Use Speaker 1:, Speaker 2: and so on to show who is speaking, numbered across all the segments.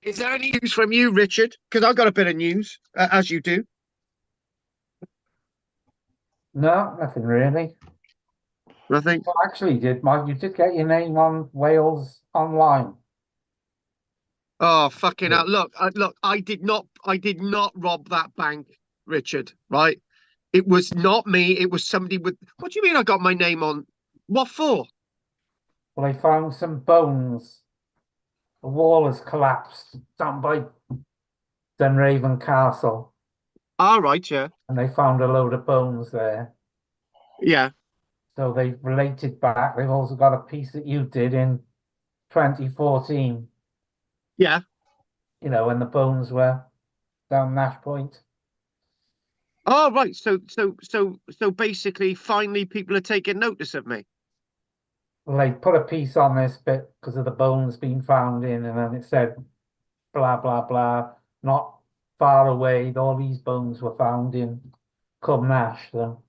Speaker 1: Is there any news from you, Richard? Because I've got a bit of news, as you do.
Speaker 2: No, nothing really.
Speaker 1: Nothing.
Speaker 2: Well, actually, you did get your name on Wales Online.
Speaker 1: Oh, fucking
Speaker 2: Yeah.
Speaker 1: hell. Look, I did not rob that bank, Richard, right? It was not me. It was somebody with, what do you mean I got my name on? What for?
Speaker 2: Well, they found some bones. The wall has collapsed down by Dunraven Castle,
Speaker 1: All right, yeah.
Speaker 2: and they found a load of bones there.
Speaker 1: Yeah.
Speaker 2: So they've related back. They've also got a piece that you did in 2014,
Speaker 1: Yeah.
Speaker 2: when the bones were down Nash Point.
Speaker 1: Oh, right. So basically, finally, people are taking notice of me.
Speaker 2: Well, they put a piece on this bit because of the bones being found in, and then it said blah blah blah. Not far away, all these bones were found in Cumnash. So,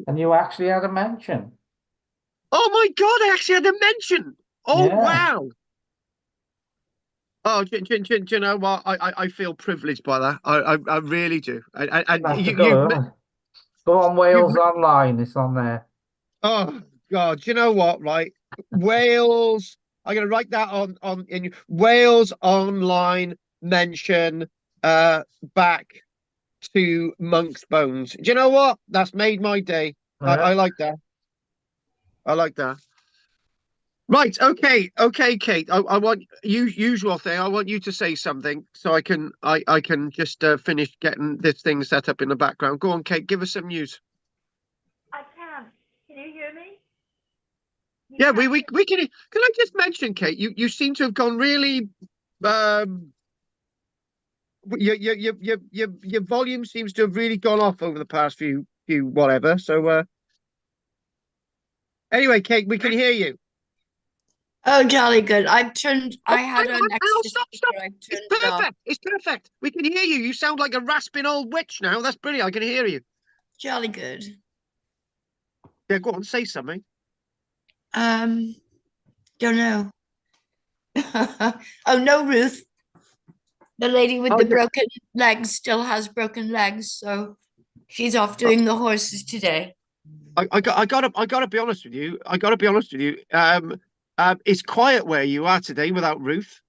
Speaker 2: and you actually had a mention.
Speaker 1: Oh my God, I actually had a mention. Oh,
Speaker 2: Yeah,
Speaker 1: wow. Oh, do you know what? I feel privileged by that. I really do. And
Speaker 2: that's to
Speaker 1: you,
Speaker 2: go. Go on
Speaker 1: you've,
Speaker 2: Wales Online. It's on there.
Speaker 1: oh God, do you know what? Right, Wales. I'm gonna write that on in Wales online mention uh back to Monk's Bones. Do you know what? That's made my day. I
Speaker 2: Yeah.
Speaker 1: like that. I like that. Right, okay, Kate. I want you usual thing. I want you to say something so I can just finish getting this thing set up in the background. Go on, Kate. Give us some news.
Speaker 3: I can. Can you hear me? You
Speaker 1: Yeah, we
Speaker 3: can.
Speaker 1: we we can. Can I just mention, Kate? You seem to have gone really. Um, your volume seems to have really gone off over the past few whatever. So anyway, Kate, we can hear you.
Speaker 3: Oh, jolly good.
Speaker 1: Oh,
Speaker 3: I
Speaker 1: hang
Speaker 3: had an
Speaker 1: on, hang on,
Speaker 3: extra
Speaker 1: stop.
Speaker 3: speaker. I
Speaker 1: It's
Speaker 3: turned it off.
Speaker 1: perfect. It's perfect. We can hear you. You sound like a rasping old witch now. That's brilliant. I can hear you.
Speaker 3: Jolly good.
Speaker 1: Yeah, go on, say something.
Speaker 3: Um, don't know. Oh, no, Ruth. The lady with
Speaker 1: Oh
Speaker 3: the
Speaker 1: yeah.
Speaker 3: broken legs still has broken legs, so she's off
Speaker 1: Uh,
Speaker 3: doing the horses today.
Speaker 1: I gotta be honest with you. I gotta be honest with you. It's quiet where you are today without Ruth.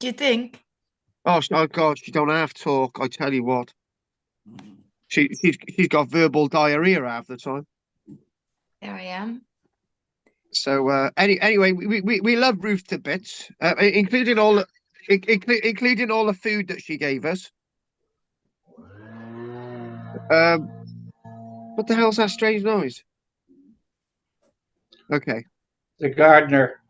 Speaker 3: Do you think?
Speaker 1: Oh God, she don't have talk. I tell you what, she's got verbal diarrhea half the time.
Speaker 3: There I am.
Speaker 1: So anyway, we love Ruth to bits, including all the food that she gave us. Um, what the hell's that strange noise? Okay.
Speaker 2: The gardener.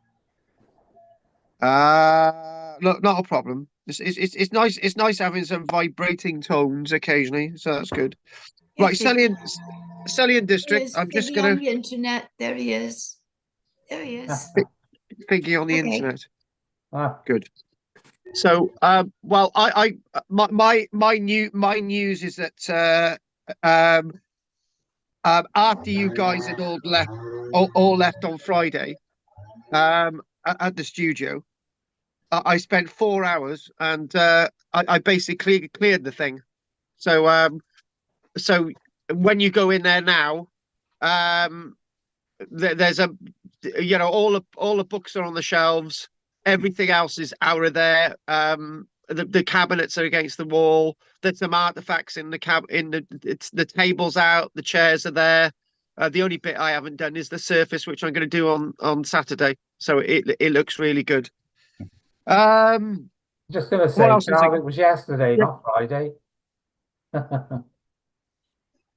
Speaker 1: Look, not a problem. It's nice. It's nice having some vibrating tones occasionally, so that's good. Right,
Speaker 3: Yes, it
Speaker 1: Sully and District.
Speaker 3: is.
Speaker 1: I'm just
Speaker 3: Piggy on
Speaker 1: gonna
Speaker 3: the internet. There he is. There he is.
Speaker 1: thinking on the
Speaker 3: Okay.
Speaker 1: internet.
Speaker 2: Ah,
Speaker 1: Good. So, well, my news is that after you guys had all left on Friday, at the studio, I spent 4 hours and I basically cleared the thing. So, so when you go in there now, um, there's all the books are on the shelves. Everything else is out of there. The cabinets are against the wall. There's some artifacts in the cab in the tables out. The chairs are there. The only bit I haven't done is the surface, which I'm going to do on Saturday. So it looks really good. Um,
Speaker 2: just gonna
Speaker 1: what
Speaker 2: say,
Speaker 1: else is it?
Speaker 2: Charles, it was yesterday,
Speaker 1: Yeah.
Speaker 2: not Friday.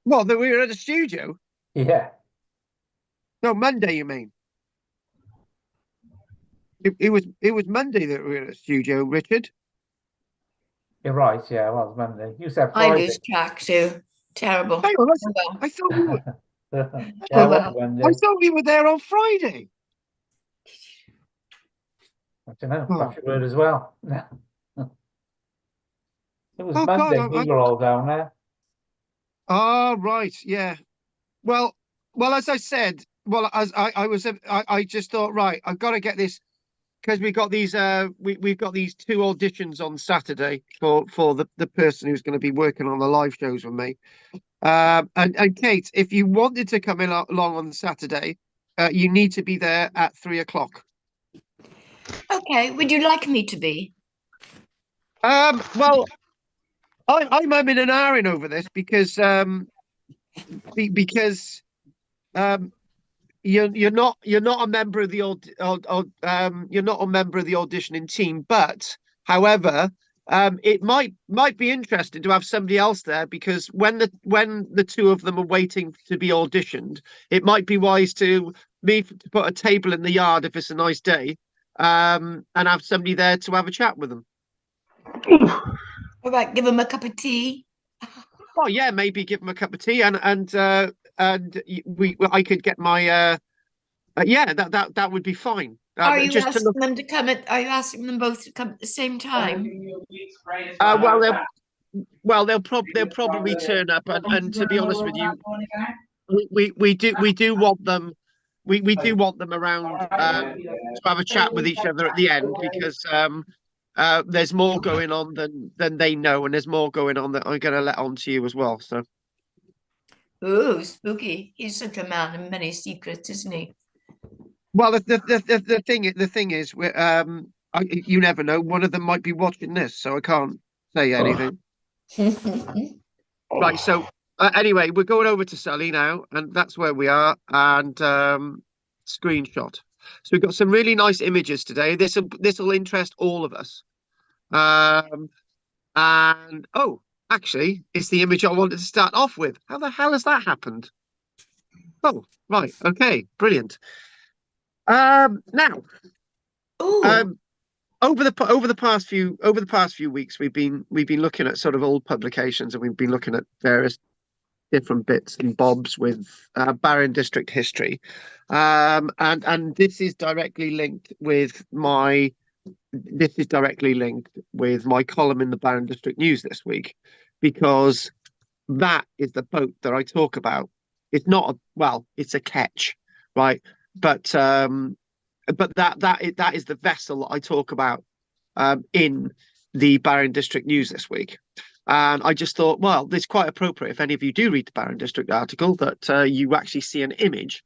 Speaker 1: Well, that we were at the studio.
Speaker 2: Yeah,
Speaker 1: No, Monday, you mean? It was Monday that we were at the studio, Richard.
Speaker 2: you're right. Yeah, well, it was Monday. You said
Speaker 3: I
Speaker 2: Friday.
Speaker 3: lose track too. Terrible.
Speaker 1: Hang on,
Speaker 3: Oh well.
Speaker 1: I thought we were.
Speaker 2: Yeah,
Speaker 3: Oh
Speaker 2: it was
Speaker 3: well.
Speaker 1: I
Speaker 2: Monday.
Speaker 1: thought we were there on Friday.
Speaker 2: I don't know.
Speaker 1: Oh,
Speaker 2: That's your word as well. It was
Speaker 1: oh God,
Speaker 2: Monday. We were all down there.
Speaker 1: right, yeah. Well, well, as I said, well, as I was, I just thought, right, I've got to get this. because we got these we've got these 2 auditions on Saturday for the person who's going to be working on the live shows with me. And Kate, if you wanted to come in along on Saturday, you need to be there at 3 o'clock.
Speaker 3: Okay, would you like me to be?
Speaker 1: Well, I'm in an hour in over this because because you're not a member of the you're not a member of the auditioning team, but however, it might be interesting to have somebody else there, because when the 2 of them are waiting to be auditioned, it might be wise to put a table in the yard if it's a nice day, and have somebody there to have a chat with them.
Speaker 3: All right, give them a cup of tea.
Speaker 1: Oh yeah, maybe give them a cup of tea, and I could get my yeah, that would be fine.
Speaker 3: Are you
Speaker 1: Just to
Speaker 3: asking
Speaker 1: look.
Speaker 3: them to come are you asking them both to come at the same time?
Speaker 1: Well, they'll probably turn up, and to be honest with you, we do want them. We do want them around to have a chat with each other at the end, because there's more going on than they know, and there's more going on that I'm going to let on to you as well. So,
Speaker 3: Ooh, spooky. He's such a man of many secrets, isn't he?
Speaker 1: well, the thing is, you never know. One of them might be watching this, so I can't say anything. Right. So anyway, we're going over to Sully now, and that's where we are. And screenshot. So we've got some really nice images today. This will interest all of us. And oh, actually, it's the image I wanted to start off with. How the hell has that happened? Oh, right. Okay. Brilliant. Now,
Speaker 3: Ooh,
Speaker 1: over the past few weeks, we've been looking at sort of old publications, and we've been looking at various different bits and bobs with Baron District history, and this is directly linked with my column in the Baron District News this week, because that is the boat that I talk about. It's not it's a ketch, right? But that is the vessel that I talk about in the Baron District News this week. And I just thought, well, it's quite appropriate, if any of you do read the Baron District article, that you actually see an image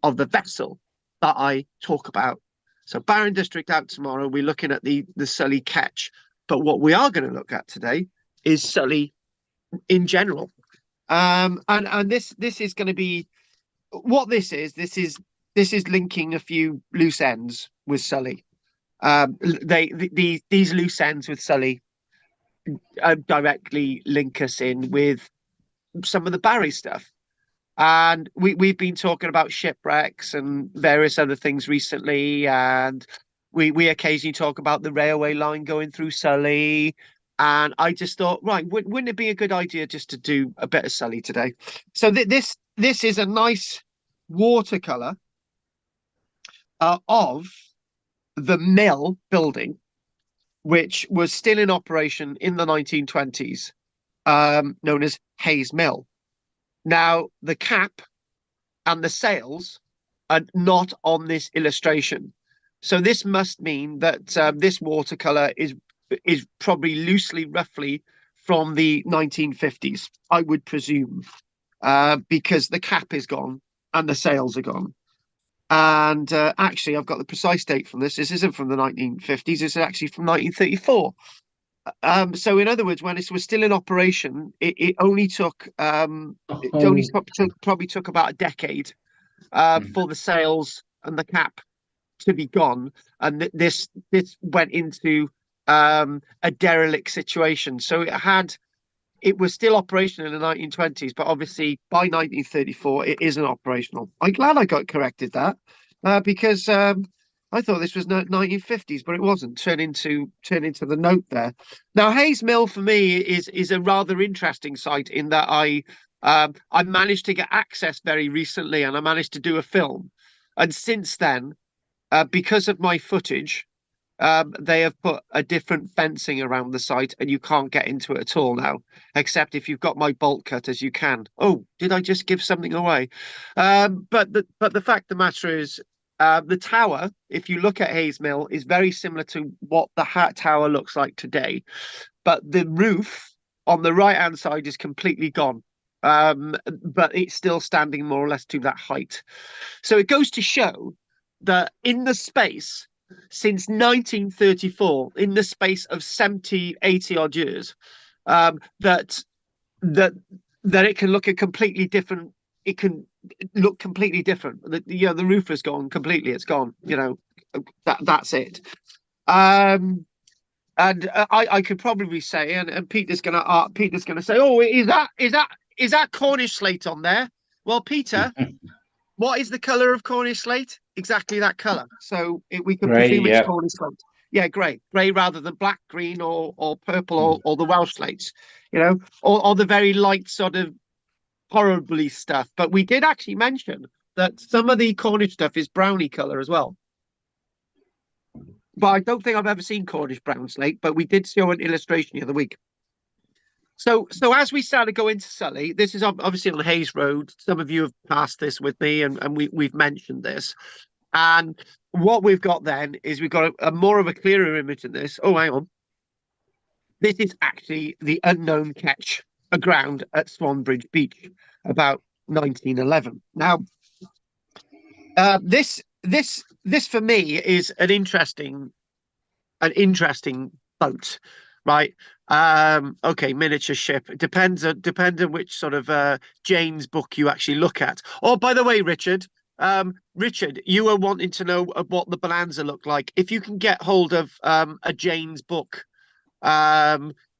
Speaker 1: of the vessel that I talk about. So Baron District out tomorrow. We're looking at the Sully ketch, but what we are going to look at today is Sully in general. And this is going to be what this is. This is linking a few loose ends with Sully. These loose ends with Sully directly link us in with some of the Barry stuff. And we've been talking about shipwrecks and various other things recently, and we occasionally talk about the railway line going through Sully. And I just thought, right, wouldn't it be a good idea just to do a bit of Sully today? So this is a nice watercolor of the mill building, which was still in operation in the 1920s, known as Hayes Mill. Now, the cap and the sails are not on this illustration. So this must mean that this watercolor is probably roughly from the 1950s, I would presume, because the cap is gone and the sails are gone. And actually, I've got the precise date from this. This isn't from the 1950s. It's actually from 1934. So in other words, when it was still in operation, it only took probably took about a decade for the sails and the cap to be gone, and this went into a derelict situation. So it was still operational in the 1920s, but obviously by 1934 it isn't operational. I'm glad I got corrected that, because I thought this was 1950s, but it wasn't. Turn into the note there. Now, Hayes Mill for me is a rather interesting site, in that I managed to get access very recently, and I managed to do a film. And since then, because of my footage, they have put a different fencing around the site, and you can't get into it at all now, except if you've got my bolt cutters, you can. Oh, did I just give something away? But the fact of the matter is, The tower, if you look at Hayes Mill, is very similar to what the Hat Tower looks like today, but the roof on the right hand side is completely gone. But it's still standing more or less to that height. So it goes to show that in the space since 1934, in the space of 70, 80 odd years, that that that it can look a completely different. It can look completely different. The roof has gone completely. It's gone. That's it. And I could probably say, and Peter's gonna say, oh, is that Cornish slate on there? Well, Peter, what is the color of Cornish slate? Exactly that color. So we can presume it's Cornish slate. Yeah, grey rather than black, green, or purple, or the Welsh slates, or the very light sort of horribly stuff. But we did actually mention that some of the Cornish stuff is browny color as well. But I don't think I've ever seen Cornish brown slate, but we did show an illustration the other week. So as we started going to Sully, this is obviously on Hayes Road. Some of you have passed this with me, and we've mentioned this. And what we've got then is we've got a more of a clearer image in this. Oh, hang on. This is actually the unknown catch aground at Swanbridge Beach about 1911. Now, this for me is an interesting boat, right? Okay, miniature ship. It depends on which sort of Jane's book you actually look at. Oh, by the way, Richard, you were wanting to know what the Bonanza looked like. If you can get hold of a Jane's book,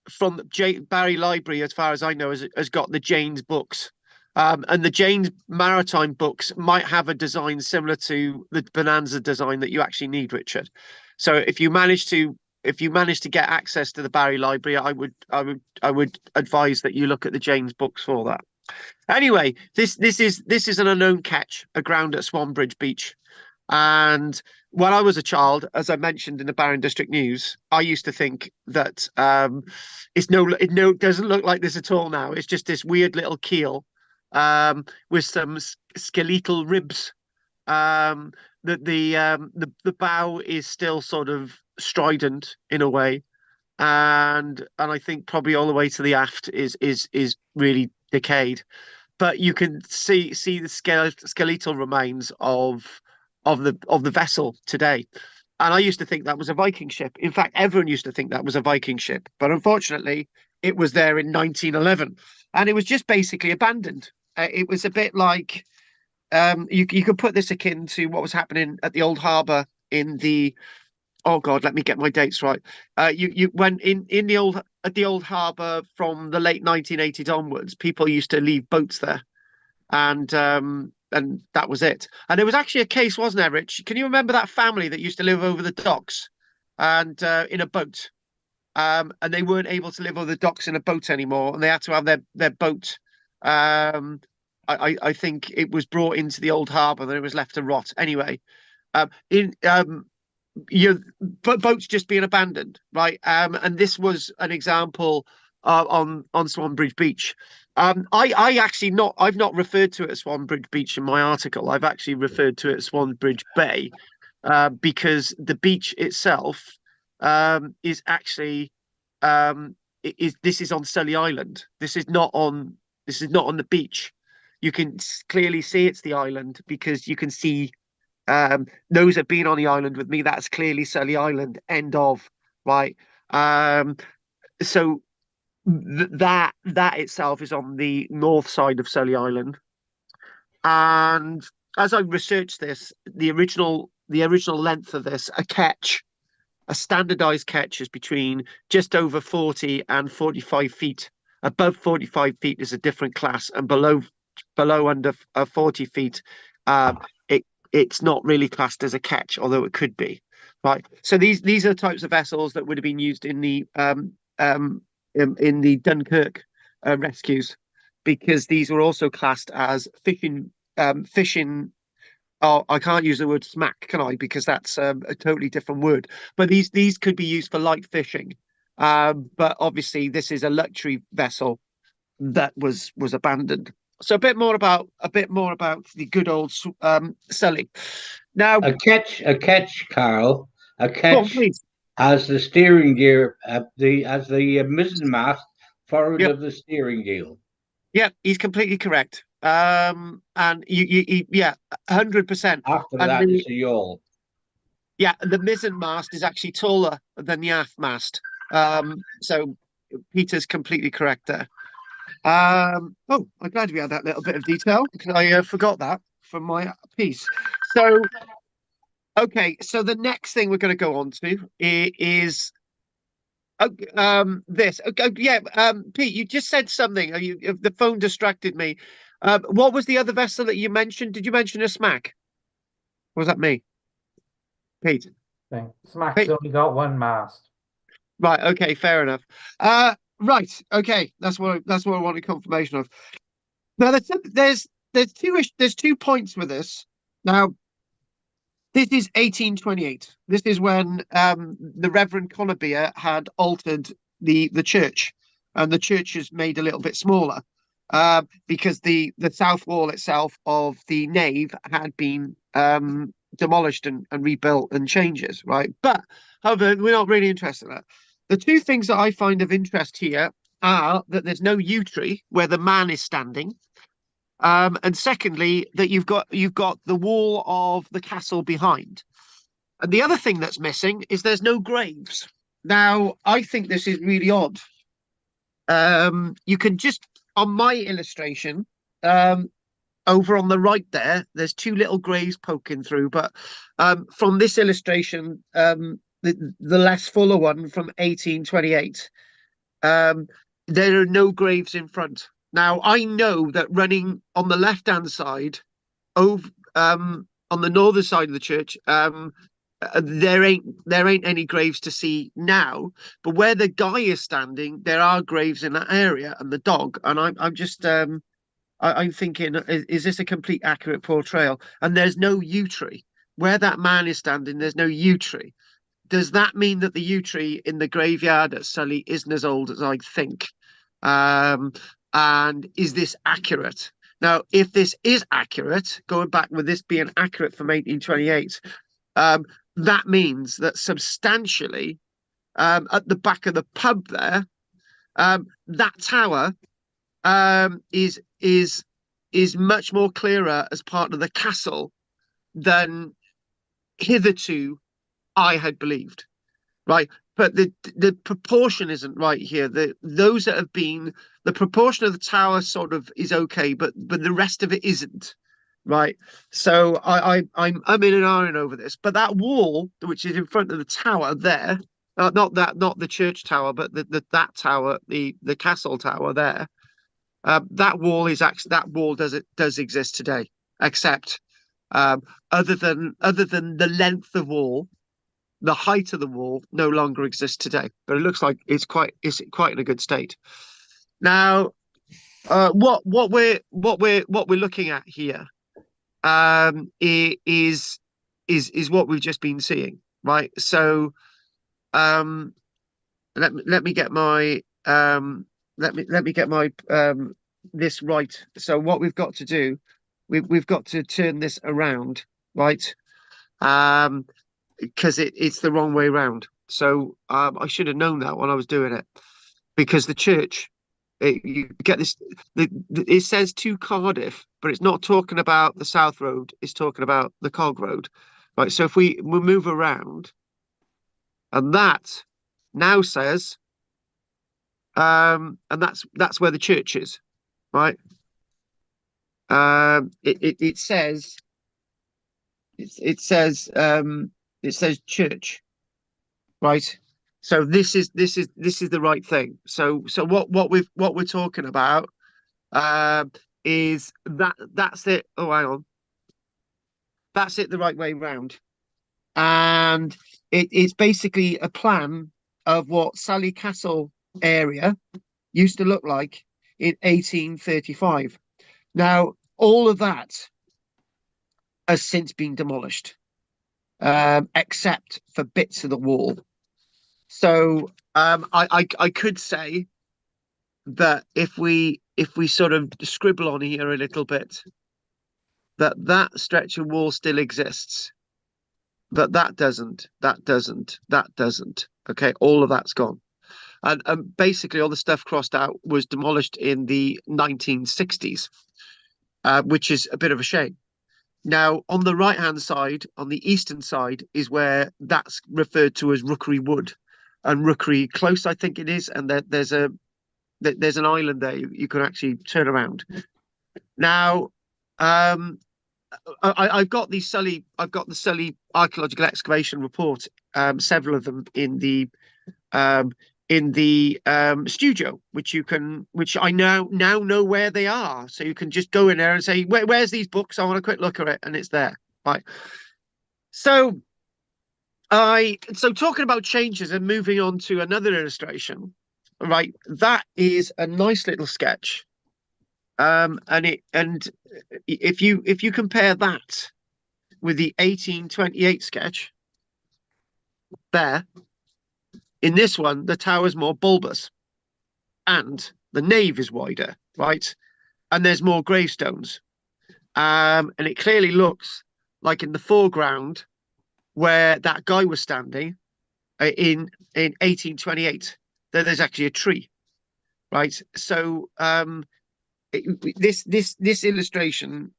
Speaker 1: from Barry Library, as far as I know, has got the Jane's books. And the Jane's Maritime books might have a design similar to the Bonanza design that you actually need, Richard. So if you manage to get access to the Barry Library, I would advise that you look at the Jane's books for that. Anyway, this is an unknown catch aground at Swanbridge Beach. And when I was a child, as I mentioned in the Barron District News, I used to think that it doesn't look like this at all now. It's just this weird little keel with some skeletal ribs. The bow is still sort of strident in a way, and I think probably all the way to the aft is really decayed. But you can see the skeletal remains of the vessel today. And I used to think that was a Viking ship. In fact, everyone used to think that was a Viking ship. But unfortunately, it was there in 1911, and it was just basically abandoned. It was a bit like you could put this akin to what was happening at the old harbour in the. Oh God, let me get my dates right. You went in the old harbour from the late 1980s onwards. People used to leave boats there, and that was it. And there was actually a case, wasn't there, Rich? Can you remember that family that used to live over the docks and in a boat? And they weren't able to live over the docks in a boat anymore, and they had to have their boat. I think it was brought into the old harbour, then it was left to rot. Anyway, boats just being abandoned, right? And this was an example on Swanbridge Beach. I've not referred to it as Swanbridge Beach in my article. I've actually referred to it as Swanbridge Bay, because the beach itself is actually this is on Sully Island. This is not on the beach. You can clearly see it's the island because you can see those have been on the island with me. That's clearly Sully Island. End of, right. So that itself is on the north side of Sully Island. And as I researched this, the original length of this, a standardized catch, is between just over 40 and 45 feet. Above 45 feet is a different class, and below under 40 feet, it's not really classed as a catch, although it could be. Right. So these are the types of vessels that would have been used in the Dunkirk rescues, because these were also classed as fishing. Oh, I can't use the word smack, can I? Because that's a totally different word. But these could be used for light fishing. But obviously, this is a luxury vessel that was abandoned. So a bit more about the good old Sully. Now,
Speaker 4: A catch, Carl. A
Speaker 1: go on,
Speaker 4: catch
Speaker 1: please.
Speaker 4: has the steering gear as the mizzen mast forward
Speaker 1: Yep.
Speaker 4: of the steering wheel.
Speaker 1: Yeah, he's completely correct. And yeah, 100%.
Speaker 4: After
Speaker 1: And
Speaker 4: that, it's a yawl.
Speaker 1: yeah, the mizzen mast is actually taller than the aft mast. So Peter's completely correct there. Oh, I'm glad we had that little bit of detail because I forgot that from my piece. So, okay, so the next thing we're going to go on to is this. Okay, yeah, Pete, you just said something. The phone distracted me. What was the other vessel that you mentioned? Did you mention a smack? Or was that me, Pete?
Speaker 2: Thing. Smack's
Speaker 1: Pete?
Speaker 2: only got one mast.
Speaker 1: Right. Okay. Fair enough. Right. Okay. That's what I wanted confirmation of. Now, there's two points with this. Now, this is 1828. This is when the Reverend Conabeer had altered the church, and the church is made a little bit smaller because the south wall itself of the nave had been demolished and rebuilt and changes, right? But however, we're not really interested in that. The two things that I find of interest here are that there's no yew tree where the man is standing. And secondly, that you've got the wall of the castle behind. And the other thing that's missing is there's no graves. Now, I think this is really odd. You can just on my illustration, over on the right there's two little graves poking through, but from this illustration, the less fuller one from 1828, there are no graves in front. Now, I know that running on the left-hand side, over on the northern side of the church, there ain't any graves to see now. But where the guy is standing, there are graves in that area, and the dog. And I'm just I'm thinking, is this a complete accurate portrayal? And there's no yew tree where that man is standing. There's no yew tree. Does that mean that the yew tree in the graveyard at Sully isn't as old as I think? And is this accurate? Now, if this is accurate, going back with this being accurate from 1828, that means that substantially at the back of the pub there, that tower is much more clearer as part of the castle than hitherto I had believed. Right, but the proportion isn't right here. Those that have been the proportion of the tower sort of is okay, but the rest of it isn't. Right, so I'm in an iron over this. But that wall, which is in front of the tower there, not the church tower, but that tower, the castle tower there, that wall does exist today, except other than the length of wall. The height of the wall no longer exists today, but it looks like it's quite in a good state. Now, what we're looking at here is what we've just been seeing, right? So let me get my this right. So what we've got to do, we've got to turn this around, right? Because it's the wrong way round. So I should have known that when I was doing it, because the church, you get this. It says to Cardiff, but it's not talking about the South Road. It's talking about the Cog Road, right? So if we move around, and that now says, and that's where the church is, right? It says. It says church, right? So this is the right thing. So what we're talking about is that's it. Oh, hang on, that's it the right way round, and it's basically a plan of what Sally Castle area used to look like in 1835. Now, all of that has since been demolished, except for bits of the wall. So I could say that if we sort of scribble on here a little bit, that stretch of wall still exists. but that doesn't, that doesn't, that doesn't. Okay, all of that's gone. And basically all the stuff crossed out was demolished in the 1960s, which is a bit of a shame. Now, on the right-hand side, on the eastern side, is where that's referred to as Rookery Wood and Rookery Close, I think it is. And there's an island there you can actually turn around. Now, I've got the Sully archaeological excavation report, several of them in the studio, which I now know where they are. So you can just go in there and say, where's these books? I want a quick look at it, and it's there. Right. So talking about changes and moving on to another illustration, right? That is a nice little sketch. And if you compare that with the 1828 sketch there, in this one, the tower's more bulbous and the nave is wider, right? And there's more gravestones. And it clearly looks like in the foreground where that guy was standing in 1828, there's actually a tree, right? So this illustration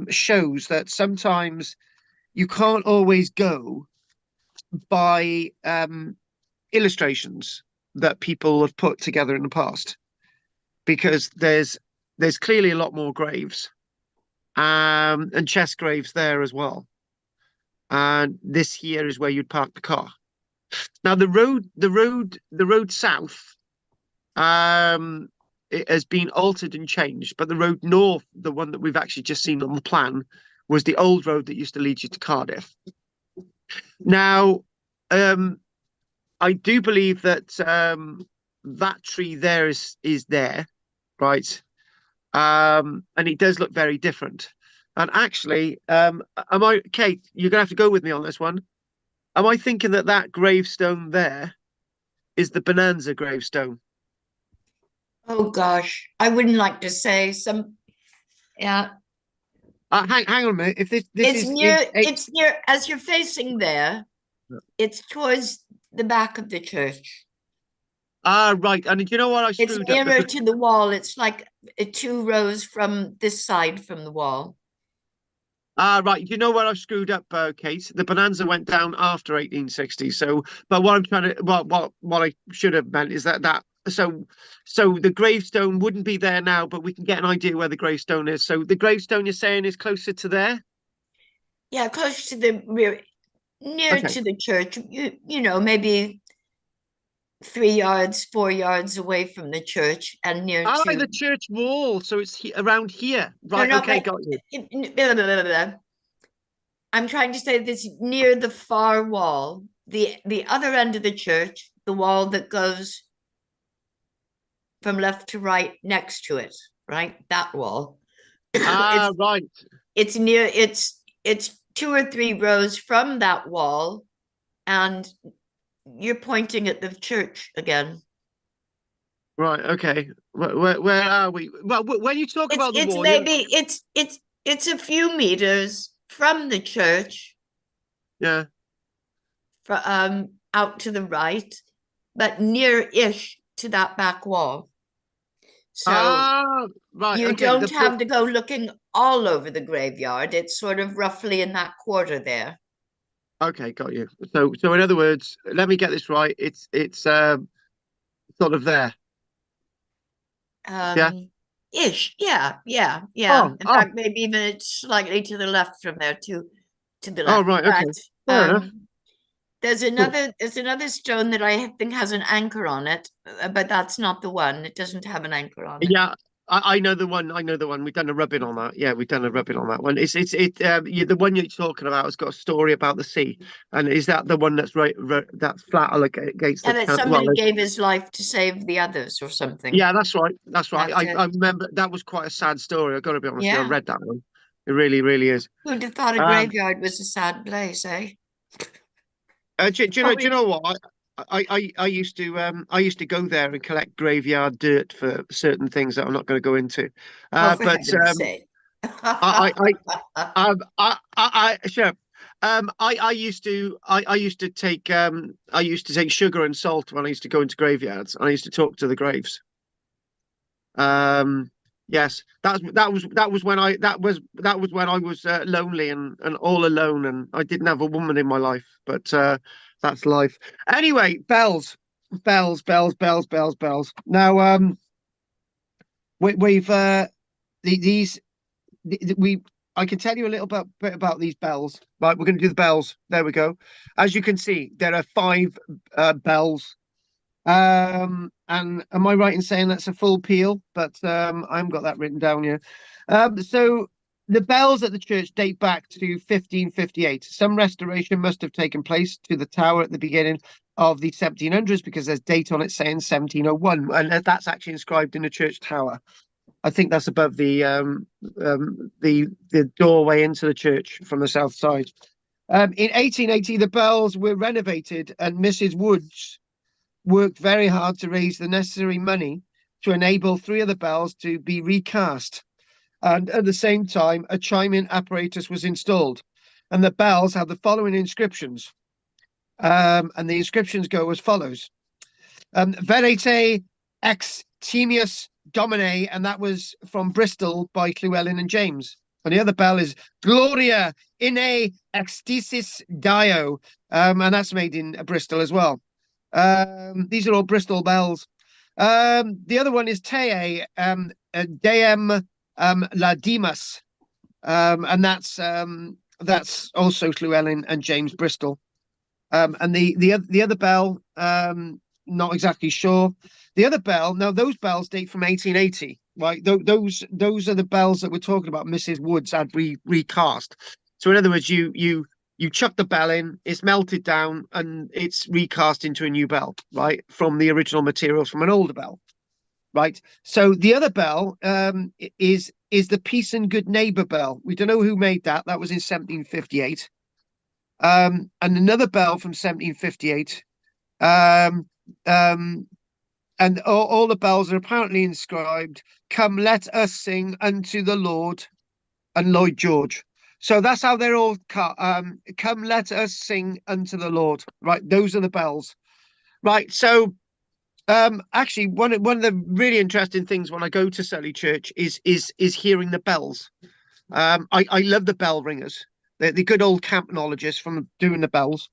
Speaker 1: shows that sometimes you can't always go by illustrations that people have put together in the past, because there's clearly a lot more graves, and chest graves there as well. And this here is where you'd park the car. Now the road south, it has been altered and changed, but the road north, the one that we've actually just seen on the plan, was the old road that used to lead you to Cardiff. Now, I do believe that that tree there is there, right? And it does look very different. And actually, Kate, you're gonna have to go with me on this one. Am I thinking that gravestone there is the Bonanza gravestone?
Speaker 3: Oh gosh, I wouldn't like to say some. Yeah,
Speaker 1: Hang on a minute. If this
Speaker 3: it's
Speaker 1: is
Speaker 3: near. It's near as you're facing there. It's towards the back of the church.
Speaker 1: Right. And you know what? I
Speaker 3: It's
Speaker 1: screwed up.
Speaker 3: nearer to the wall. It's like 2 rows from this side from the wall.
Speaker 1: Right. You know what I've screwed up, Kate? The Bonanza went down after 1860. So, but what I'm trying to, what I should have meant is that so the gravestone wouldn't be there now, but we can get an idea where the gravestone is. So the gravestone you're saying is closer to there?
Speaker 3: Yeah, close to the rear, near
Speaker 1: Okay.
Speaker 3: to the church. You know, maybe 3 yards, 4 yards away from the church, and near to
Speaker 1: the church wall. So it's around here. Right.
Speaker 3: no,
Speaker 1: Okay,
Speaker 3: but
Speaker 1: got you.
Speaker 3: blah, blah, blah, blah. I'm trying to say this near the far wall, the other end of the church, the wall that goes from left to right next to it, right? That wall.
Speaker 1: Right.
Speaker 3: It's near. It's 2 or 3 rows from that wall, and you're pointing at the church again.
Speaker 1: Right. Okay. Where are we? Well, when you talk about the
Speaker 3: It's
Speaker 1: wall,
Speaker 3: maybe it's a few meters from the church,
Speaker 1: yeah.
Speaker 3: out to the right, but near-ish to that back wall. So
Speaker 1: right.
Speaker 3: you
Speaker 1: Okay.
Speaker 3: don't have to go looking all over the graveyard. It's sort of roughly in that quarter there.
Speaker 1: Okay, got you. So in other words, let me get this right. It's sort of there. Yeah.
Speaker 3: Ish. Yeah.
Speaker 1: Oh,
Speaker 3: In fact, maybe even it's slightly to the left from there to the left.
Speaker 1: right. Okay. Fair enough.
Speaker 3: There's another stone that I think has an anchor on it, but that's not the one. It doesn't have an anchor on it.
Speaker 1: Yeah, I know the one. I know the one. We've done a rubbing on that. Yeah, we've done a rubbing on that one. The one you're talking about has got a story about the sea, and is that the one that's right that's flat against
Speaker 3: And
Speaker 1: the
Speaker 3: that somebody gave his life to save the others or something.
Speaker 1: Yeah, that's right. That's right.
Speaker 3: That's
Speaker 1: I remember that was quite a sad story. I've got to be honest with you. I
Speaker 3: Yeah.
Speaker 1: read that one. It really, really is.
Speaker 3: Who'd have thought a graveyard was a sad place, eh?
Speaker 1: Do you know what? I used to go there and collect graveyard dirt for certain things that I'm not going to go into.
Speaker 3: Oh, for
Speaker 1: But
Speaker 3: heaven's sake.
Speaker 1: sure. I used to take sugar and salt when I used to go into graveyards. I used to talk to the graves. Yes, that was when I was lonely and all alone, and I didn't have a woman in my life. But that's life. Anyway, bells, bells, bells, bells, bells, bells. Now, we've these we I can tell you a little bit about these bells. Right, we're going to do the bells. There we go. As you can see, there are 5 bells. And am I right in saying that's a full peal? But I haven't got that written down here. So the bells at the church date back to 1558. Some restoration must have taken place to the tower at the beginning of the 1700s, because there's date on it saying 1701, and that's actually inscribed in the church tower. I think that's above the doorway into the church from the south side. In 1880, the bells were renovated, and Mrs. Woods worked very hard to raise the necessary money to enable 3 of the bells to be recast. And at the same time, a chiming apparatus was installed. And the bells have the following inscriptions. And the inscriptions go as follows. Verite ex Timius Domine, and that was from Bristol by Llewellyn and James. And the other bell is Gloria in extisis Dio, and that's made in Bristol as well. These are all Bristol bells. The other one is Te Deum Laudimus, and that's also Llewellyn and James Bristol. And the other bell, not exactly sure. The other bell, now those bells date from 1880, right? Those are the bells that we're talking about. Mrs. Woods had recast. So in other words, you chuck the bell in, it's melted down, and it's recast into a new bell, right? From the original materials from an older bell, right? So the other bell is the Peace and Good Neighbor bell. We don't know who made that. That was in 1758. And another bell from 1758. And all the bells are apparently inscribed, "Come, let us sing unto the Lord," and Lloyd George. So that's how they're all come, let us sing unto the Lord. Right, those are the bells. Right, so actually one of the really interesting things when I go to Sully Church is hearing the bells. I love the bell ringers. They're the good old campanologists from doing the bells.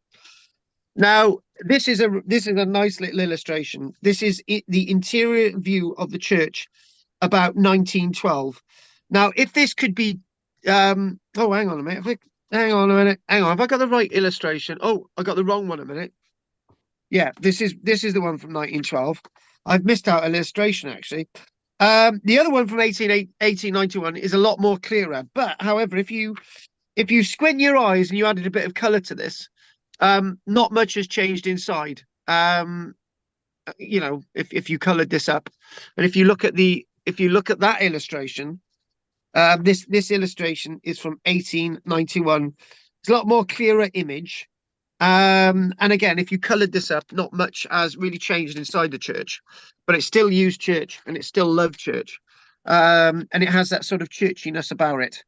Speaker 1: Now, this is a nice little illustration. This is the interior view of the church about 1912. Now, if this could be, oh, hang on a minute. Hang on a minute. Hang on. Have I got the right illustration? Oh, I got the wrong one a minute. Yeah, this is the one from 1912. I've missed out an illustration actually. The other one from 1891 is a lot more clearer. But however, if you squint your eyes and you added a bit of colour to this, not much has changed inside. You know, if you coloured this up, and if you look at that illustration, this illustration is from 1891. It's a lot more clearer image. And again, if you coloured this up, not much has really changed inside the church, but it's still used church and it's still loved church. And it has that sort of churchiness about it.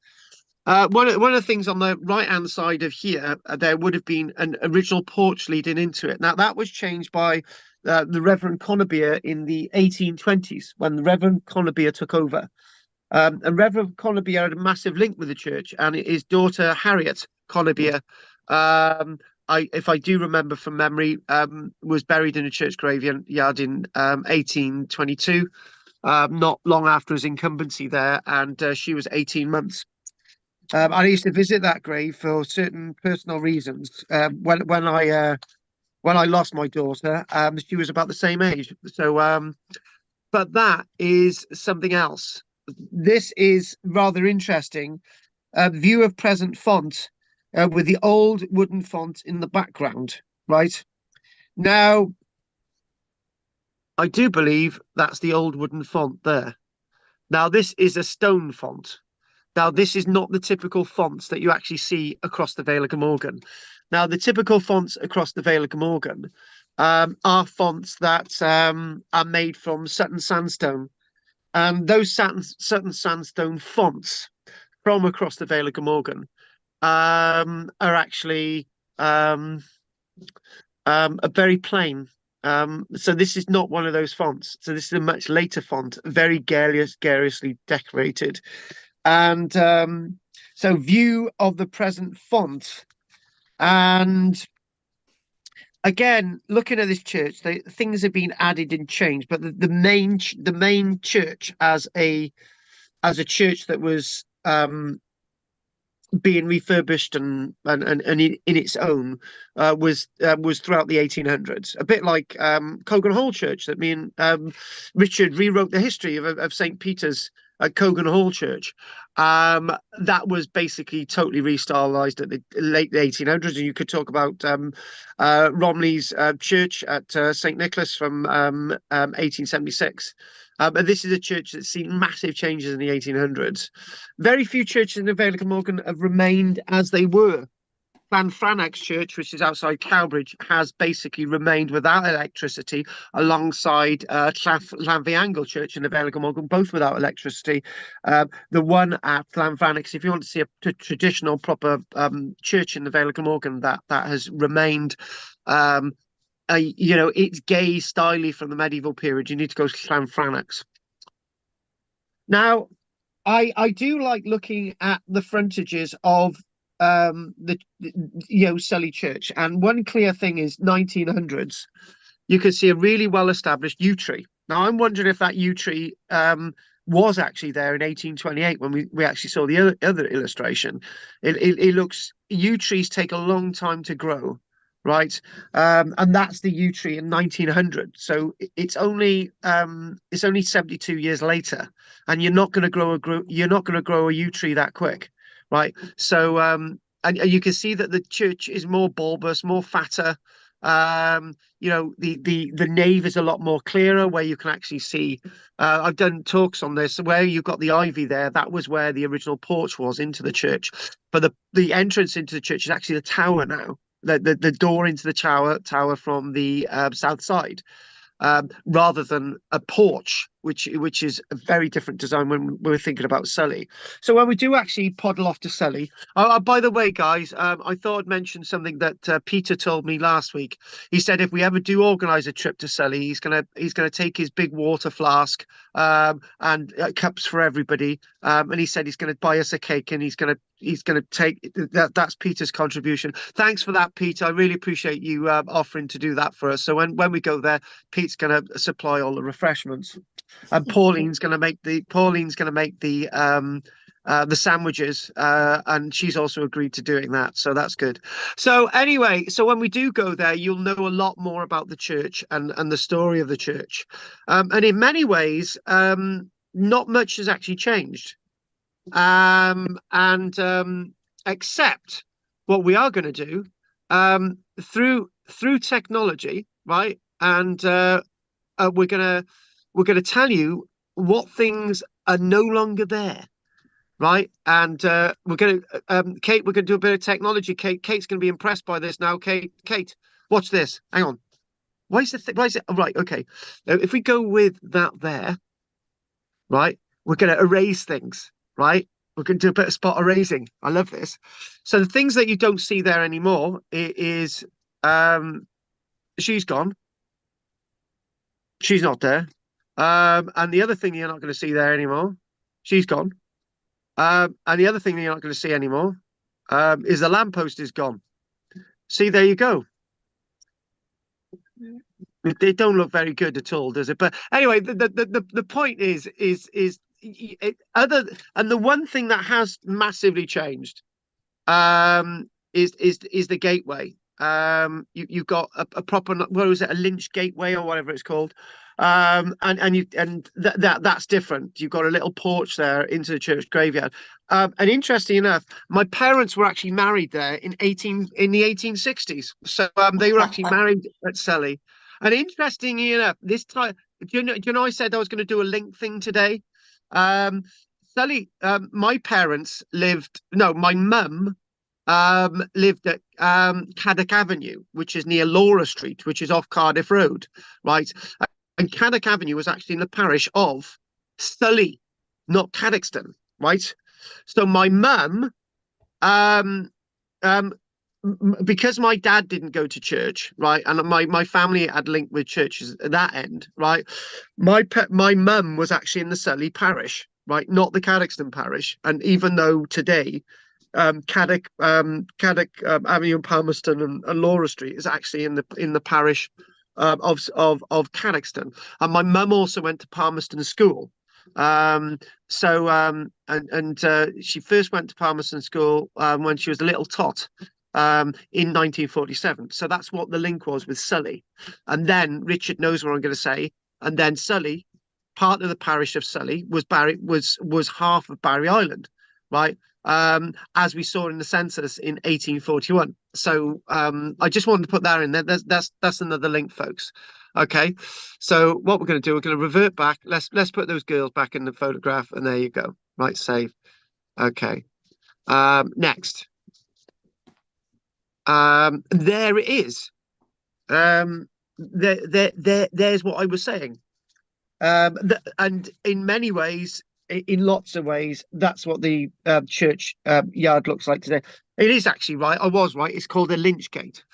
Speaker 1: One of the things on the right hand side of here, there would have been an original porch leading into it. Now that was changed by the Reverend Conybeare in the 1820s when the Reverend Conybeare took over. And Reverend Conybeare had a massive link with the church, and his daughter Harriet Conybeare, if I do remember from memory, was buried in a church graveyard in 1822, not long after his incumbency there, and she was 18 months. I used to visit that grave for certain personal reasons. When I lost my daughter, she was about the same age. So, but that is something else. This is rather interesting. View of present font with the old wooden font in the background. Right now, I do believe that's the old wooden font there. Now, this is a stone font. Now, this is not the typical fonts that you actually see across the Vale of Glamorgan. Now, the typical fonts across the Vale of Glamorgan are fonts that are made from Sutton sandstone. And those Sutton sandstone fonts from across the Vale of Glamorgan are actually very plain. So this is not one of those fonts. So this is a much later font, very garishly decorated. And so view of the present font. And again, looking at this church, things have been added and changed, but the main church as a church that was being refurbished and in its own was throughout the 1800s, a bit like Cogan Hall Church that me and Richard rewrote the history of St. Peter's at Cogan Hall Church. That was basically totally restylized at the late 1800s, and you could talk about Romney's church at St. Nicholas from 1876. But this is a church that's seen massive changes in the 1800s. Very few churches in the Vale of Glamorgan have remained as they were. Llanfranac's church, which is outside Cowbridge, has basically remained without electricity, alongside Llanfihangel Church in the Vale of Glamorgan, both without electricity. The one at Llanfranac's, if you want to see a traditional proper church in the Vale of Glamorgan, that has remained. It's gay, styly from the medieval period. You need to go to Llanfranac's. Now, I do like looking at the frontages of the Sully Church, and one clear thing is 1900s. You can see a really well established yew tree. Now, I'm wondering if that yew tree was actually there in 1828 when we actually saw the other illustration. It looks, yew trees take a long time to grow. Right, and that's the yew tree in 1900. So it's only 72 years later, and you're not going to grow a yew tree that quick, right? So and you can see that the church is more bulbous, more fatter. The nave is a lot more clearer, where you can actually see. I've done talks on this where you've got the ivy there. That was where the original porch was into the church, but the entrance into the church is actually the tower now. The door into the tower from the south side, rather than a porch, which is a very different design when we're thinking about Sully. So when we do actually poddle off to Sully, by the way, guys, I thought I'd mention something that Peter told me last week. He said if we ever do organise a trip to Sully, he's gonna take his big water flask and cups for everybody, and he said he's going to buy us a cake, and he's going to take that. That's Peter's contribution. Thanks for that, Peter. I really appreciate you offering to do that for us. So when we go there, Pete's going to supply all the refreshments, and Pauline's going to make the sandwiches, and she's also agreed to doing that, so that's good. So anyway, so when we do go there, you'll know a lot more about the church and the story of the church, and in many ways not much has actually changed, except what we are going to do through technology, right? And we're going to tell you what things are no longer there, right? And we're going to Kate, we're going to do a bit of technology. Kate's going to be impressed by this now. Kate, watch this. Hang on. Why is it? Oh, right, okay. Now, if we go with that there, right, we're going to erase things, right? We're going to do a bit of spot erasing. I love this. So the things that you don't see there anymore is she's gone. She's not there. And the other thing you're not going to see there anymore, she's gone. And the other thing that you're not going to see anymore is the lamppost is gone. See, there you go. They don't look very good at all, does it? But anyway, the point is the one thing that has massively changed is the gateway. You've got a proper, what was it, a Lynch gateway or whatever it's called, and that's different. You've got a little porch there into the church graveyard. And interesting enough, my parents were actually married there in the 1860s. So they were actually married at Sully. And interestingly enough, this time, do you know I said I was going to do a link thing today? Sully, my mum lived at Caddock Avenue, which is near Laura Street, which is off Cardiff Road, right? And Caddock Avenue was actually in the parish of Sully, not Caddoxton, right? So my mum um, because my dad didn't go to church, right, and my family had linked with churches at that end, right. My mum was actually in the Sully parish, right, not the Cadoxton parish, and even though today, Caddick Avenue in Palmerston and Laura Street is actually in the parish of Cadoxton, and my mum also went to Palmerston School. She first went to Palmerston School when she was a little tot in 1947. So that's what the link was with Sully. And then Richard knows what I'm going to say. And then Sully, part of the parish of Sully, was half of Barry Island, right? As we saw in the census in 1841. So I just wanted to put that in there. That's another link, folks. Okay, so what we're going to do, we're going to revert back. Let's put those girls back in the photograph, and there you go. Right, save. Okay. Next. There it is. There's what I was saying. And in many ways, in lots of ways, that's what the church yard looks like today. It is actually right. I was right. It's called a lynch gate.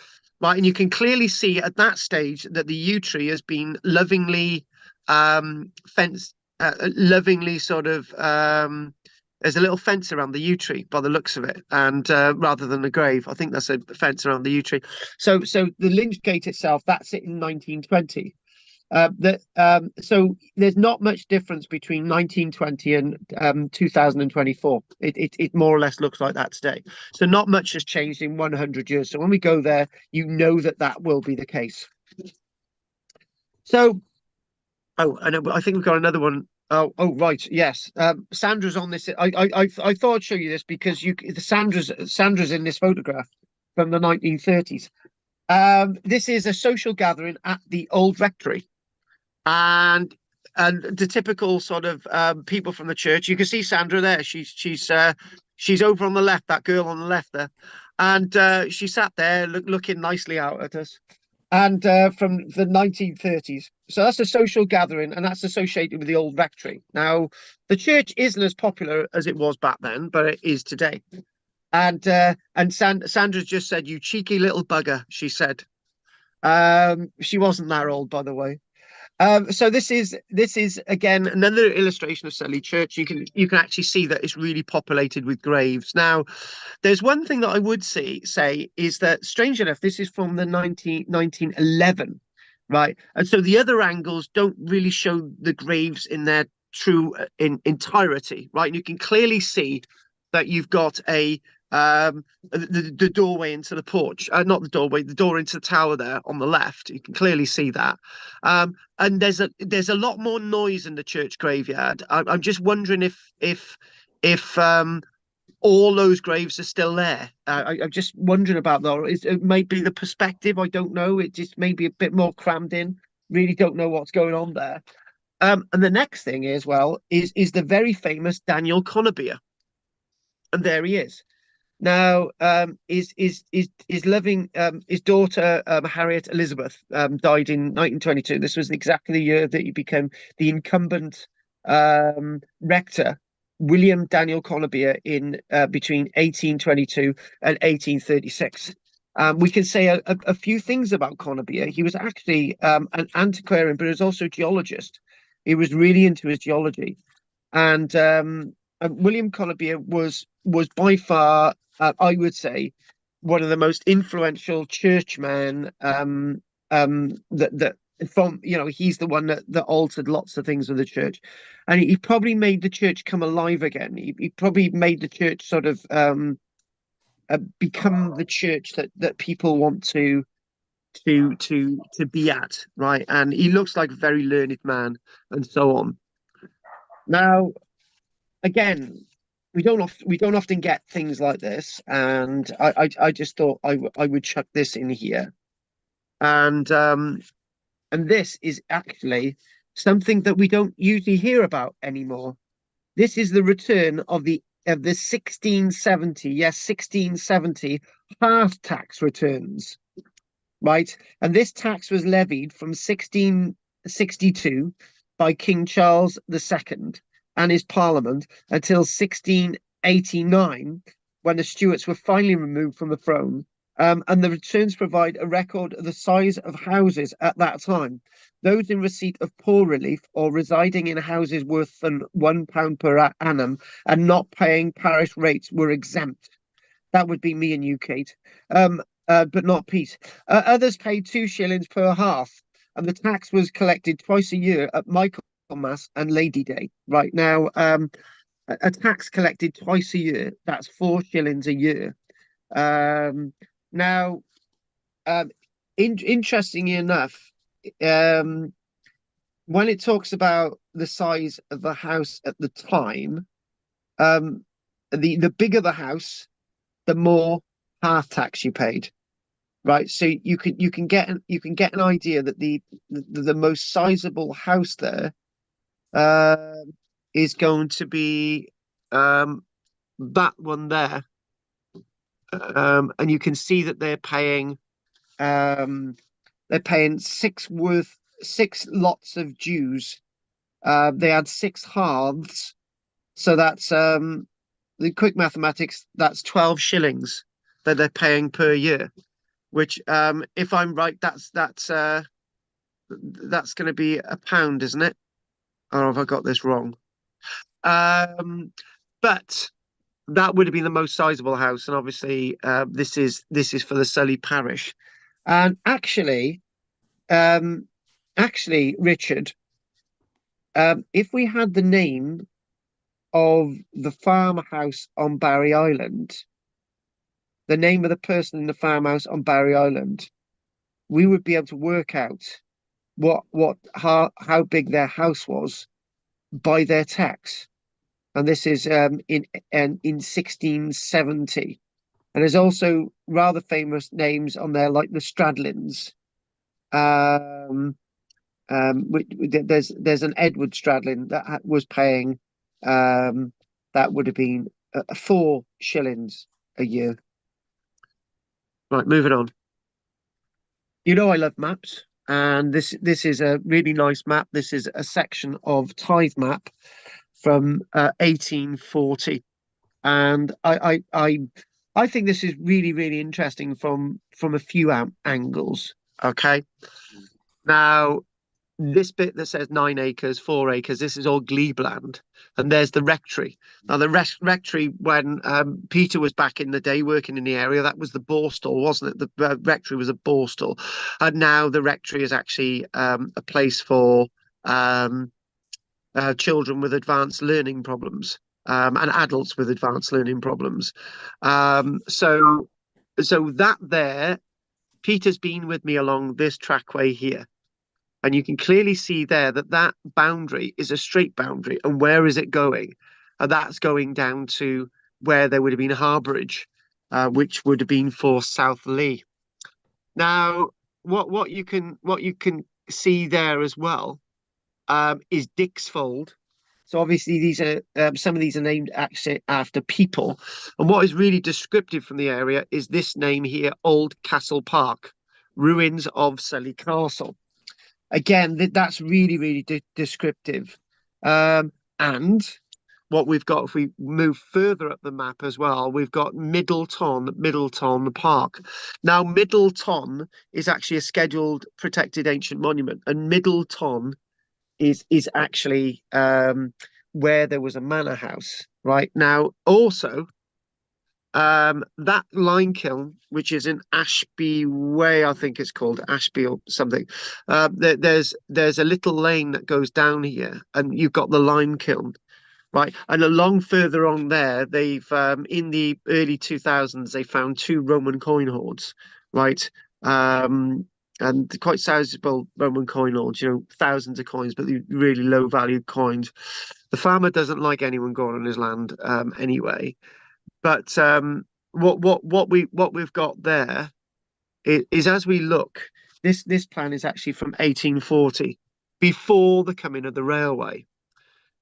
Speaker 1: Right, and you can clearly see at that stage that the yew tree has been lovingly fenced, lovingly sort of. There's a little fence around the yew tree by the looks of it, and rather than a grave, I think that's a fence around the yew tree. So the lynch gate itself, that's it in 1920. So there's not much difference between 1920 and 2024. It more or less looks like that today. So not much has changed in 100 years. So when we go there, you know that will be the case. So, I think we've got another one. Oh, right, yes. Sandra's on this. I thought I'd show you this because Sandra's in this photograph from the 1930s. This is a social gathering at the old rectory. And the typical sort of people from the church. You can see Sandra there. She's over on the left. That girl on the left there, and she sat there looking nicely out at us. And from the 1930s. So that's a social gathering, and that's associated with the old rectory. Now, the church isn't as popular as it was back then, but it is today. And Sandra's just said, "You cheeky little bugger," she said. She wasn't that old, by the way. So this is again another illustration of Sully Church. You can actually see that it's really populated with graves. Now, there's one thing that I would say is that, strange enough, this is from the 1911, right? And so the other angles don't really show the graves in their true entirety, right? And you can clearly see that you've got the doorway into the porch, not the doorway, the door into the tower there on the left. You can clearly see that. And there's a lot more noise in the church graveyard. I'm just wondering if all those graves are still there. I'm just wondering about that. It might be the perspective. I don't know. It just may be a bit more crammed in. Really don't know what's going on there. And the next thing is the very famous Daniel Conybeare. And there he is. Now, his daughter Harriet Elizabeth died in 1922. This was exactly the year that he became the incumbent rector, William Daniel Conybeare, in between 1822 and 1836. We can say a few things about Conybeare. He was actually an antiquarian, but he was also a geologist. He was really into his geology, and William Conybeare was by far, I would say, one of the most influential churchmen. That from, he's the one that altered lots of things with the church, and he probably made the church come alive again. He probably made the church sort of become the church that people want to be at, right? And he looks like a very learned man, and so on. Now, again, we don't often get things like this, and I just thought I would chuck this in here, and this is actually something that we don't usually hear about anymore. This is the return of the 1670 half tax returns, right? And this tax was levied from 1662 by King Charles II and his Parliament until 1689, when the Stuarts were finally removed from the throne. And the returns provide a record of the size of houses at that time. Those in receipt of poor relief or residing in houses worth than £1 per annum and not paying parish rates were exempt. That would be me and you, Kate, but not Pete. Others paid 2 shillings per hearth, and the tax was collected twice a year at Michaelmas and Lady Day. Right now, a tax collected twice a year, that's 4 shillings a year. Now, interestingly enough, when it talks about the size of the house at the time, the bigger the house, the more hearth tax you paid, right? So you can get an idea that the most sizable house there is going to be that one there. And you can see that they're paying 6 lots of dues. They had 6 hearths, so that's the quick mathematics. That's 12 shillings that they're paying per year, which, if I'm right, that's going to be £1, isn't it? Or have I got this wrong? But that would have been the most sizable house, and obviously this is for the Sully parish. And actually, Richard, if we had the name of the farmhouse on Barry Island, the name of the person in the farmhouse on Barry Island, we would be able to work out how big their house was by their tax. And this is in 1670. And there's also rather famous names on there, like the Ystradgynlais. There's an Edward Stradlin that was paying that would have been 4 shillings a year. Right, moving on. You know I love maps, and this is a really nice map. This is a section of tithe map from 1840, and I think this is really, really interesting from a few angles. Okay, now this bit that says 9 acres, 4 acres, this is all glebe land, and there's the rectory. Now the rectory, when Peter was back in the day working in the area, that was the borstal, wasn't it? The rectory was a borstal, and now the rectory is actually a place for children with advanced learning problems, and adults with advanced learning problems. So that there, Peter's been with me along this trackway here. And you can clearly see there that boundary is a straight boundary. And where is it going? And that's going down to where there would have been harbourage, which would have been for South Lee. Now, what you can see there as well is Dixfold. So obviously these are some of these are named actually after people. And what is really descriptive from the area is this name here, Old Castle Park, ruins of Sully Castle. Again, that's really, really descriptive. And what we've got, if we move further up the map as well, we've got Middleton Park. Now, Middleton is actually a scheduled protected ancient monument, and Middleton is actually where there was a manor house. Right now, also, that lime kiln, which is in Ashby Way, I think it's called Ashby or something. There's a little lane that goes down here, and you've got the lime kiln, right? And along further on there, they've in the early 2000s they found 2 Roman coin hoards, right? And quite sizable Roman coin hoards, thousands of coins, but really low valued coins. The farmer doesn't like anyone going on his land anyway. But what we've got there is as we look, this plan is actually from 1840, before the coming of the railway,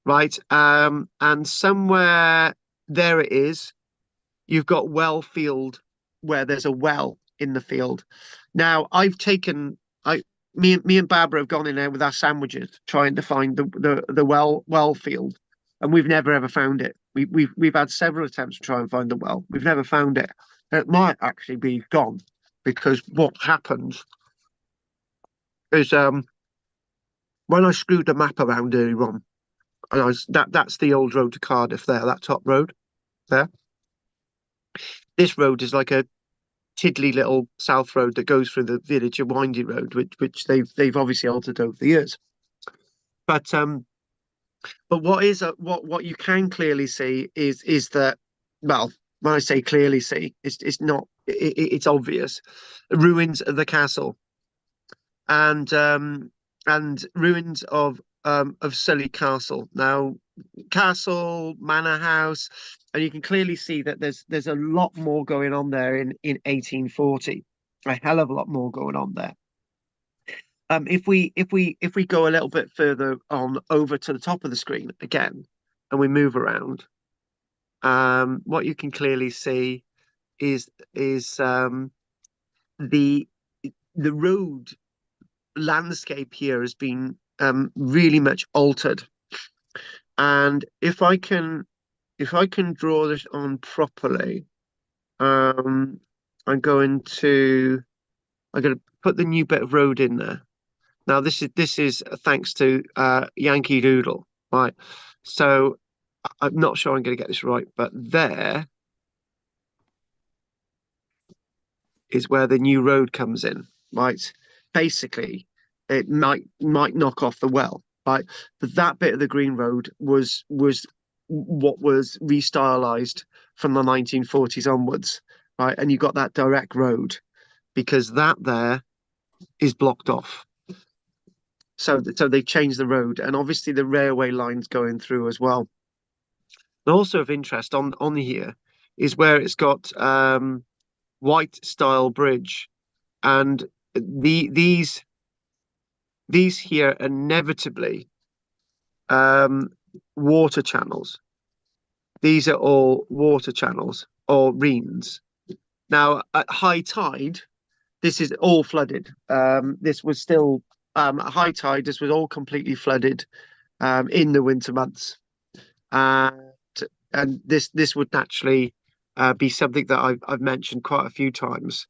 Speaker 1: right? And somewhere there it is. You've got Wellfield, where there's a well in the field. Now me and Barbara have gone in there with our sandwiches trying to find the well field, and we've never ever found it. We've had several attempts to try and find the well. We've never found it. It might actually be gone, because what happens is when I screwed the map around earlier on, and that's the old road to Cardiff there, that top road there. This road is like a tiddly little south road that goes through the village, a windy road, which they've obviously altered over the years. But what you can clearly see is that, well, when I say clearly see, it's not, it's obvious, ruins of the castle, and ruins of Sully Castle. Now, castle, manor house, and you can clearly see that there's a lot more going on there in 1840, a hell of a lot more going on there. If we go a little bit further on over to the top of the screen again, and we move around, what you can clearly see is the road landscape here has been really much altered. And if I can draw this on properly, I'm going to put the new bit of road in there. Now this is thanks to Yankee Doodle, right? So I'm not sure I'm going to get this right, but there is where the new road comes in, right? Basically, it might knock off the well, right? But that bit of the green road was what was restylized from the 1940s onwards, right? And you got that direct road, because that there is blocked off. So they changed the road, and obviously the railway lines going through as well. And also of interest on here is where it's got white style bridge, and these here inevitably water channels. These are all water channels or reens. Now at high tide, this is all flooded. This was still at high tide. This was all completely flooded in the winter months, and this would naturally be something that I've mentioned quite a few times.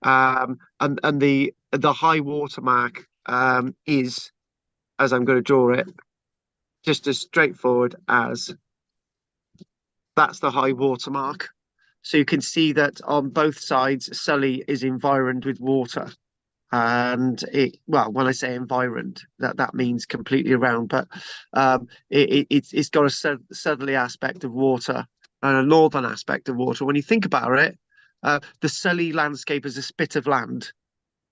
Speaker 1: And the high water mark is, as I'm going to draw it, just as straightforward as that's the high water mark. So you can see that on both sides, Sully is environed with water. And well, when I say environed, that means completely around, but it's got a southerly aspect of water and a northern aspect of water. When you think about it, the Sully landscape is a spit of land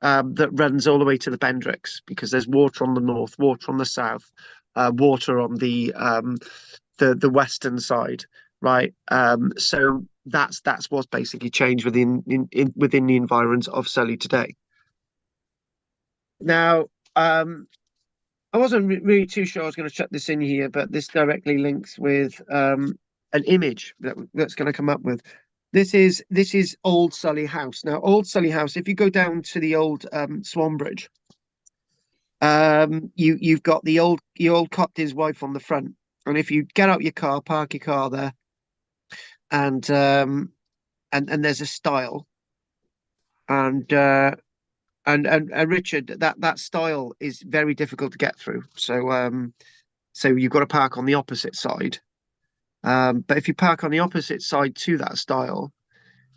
Speaker 1: that runs all the way to the Bendricks, because there's water on the north, water on the south, water on the western side, right? So that's what's basically changed within the environs of Sully today. Now, I wasn't really too sure I was going to chuck this in here, but this directly links with an image that's going to come up with. This is Old Sully House. Now, Old Sully House, if you go down to the old Swan Bridge, you've got the old Copter's wife on the front, and if you get out your car, park your car there, and there's a stile, and Richard, that stile is very difficult to get through. So you've got to park on the opposite side. But if you park on the opposite side to that stile,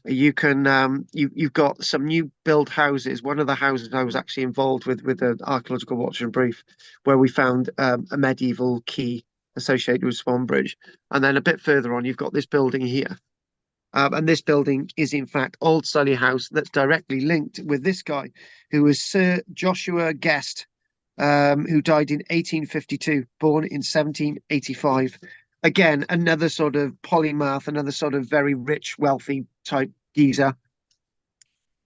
Speaker 1: you can you've got some new build houses. One of the houses I was actually involved with an archaeological watch and brief, where we found a medieval key associated with Swan Bridge. And then a bit further on, you've got this building here. And this building is, in fact, Old Sully House, that's directly linked with this guy, who was Sir Joshua Guest, who died in 1852, born in 1785. Again, another sort of polymath, another sort of very rich, wealthy type geezer.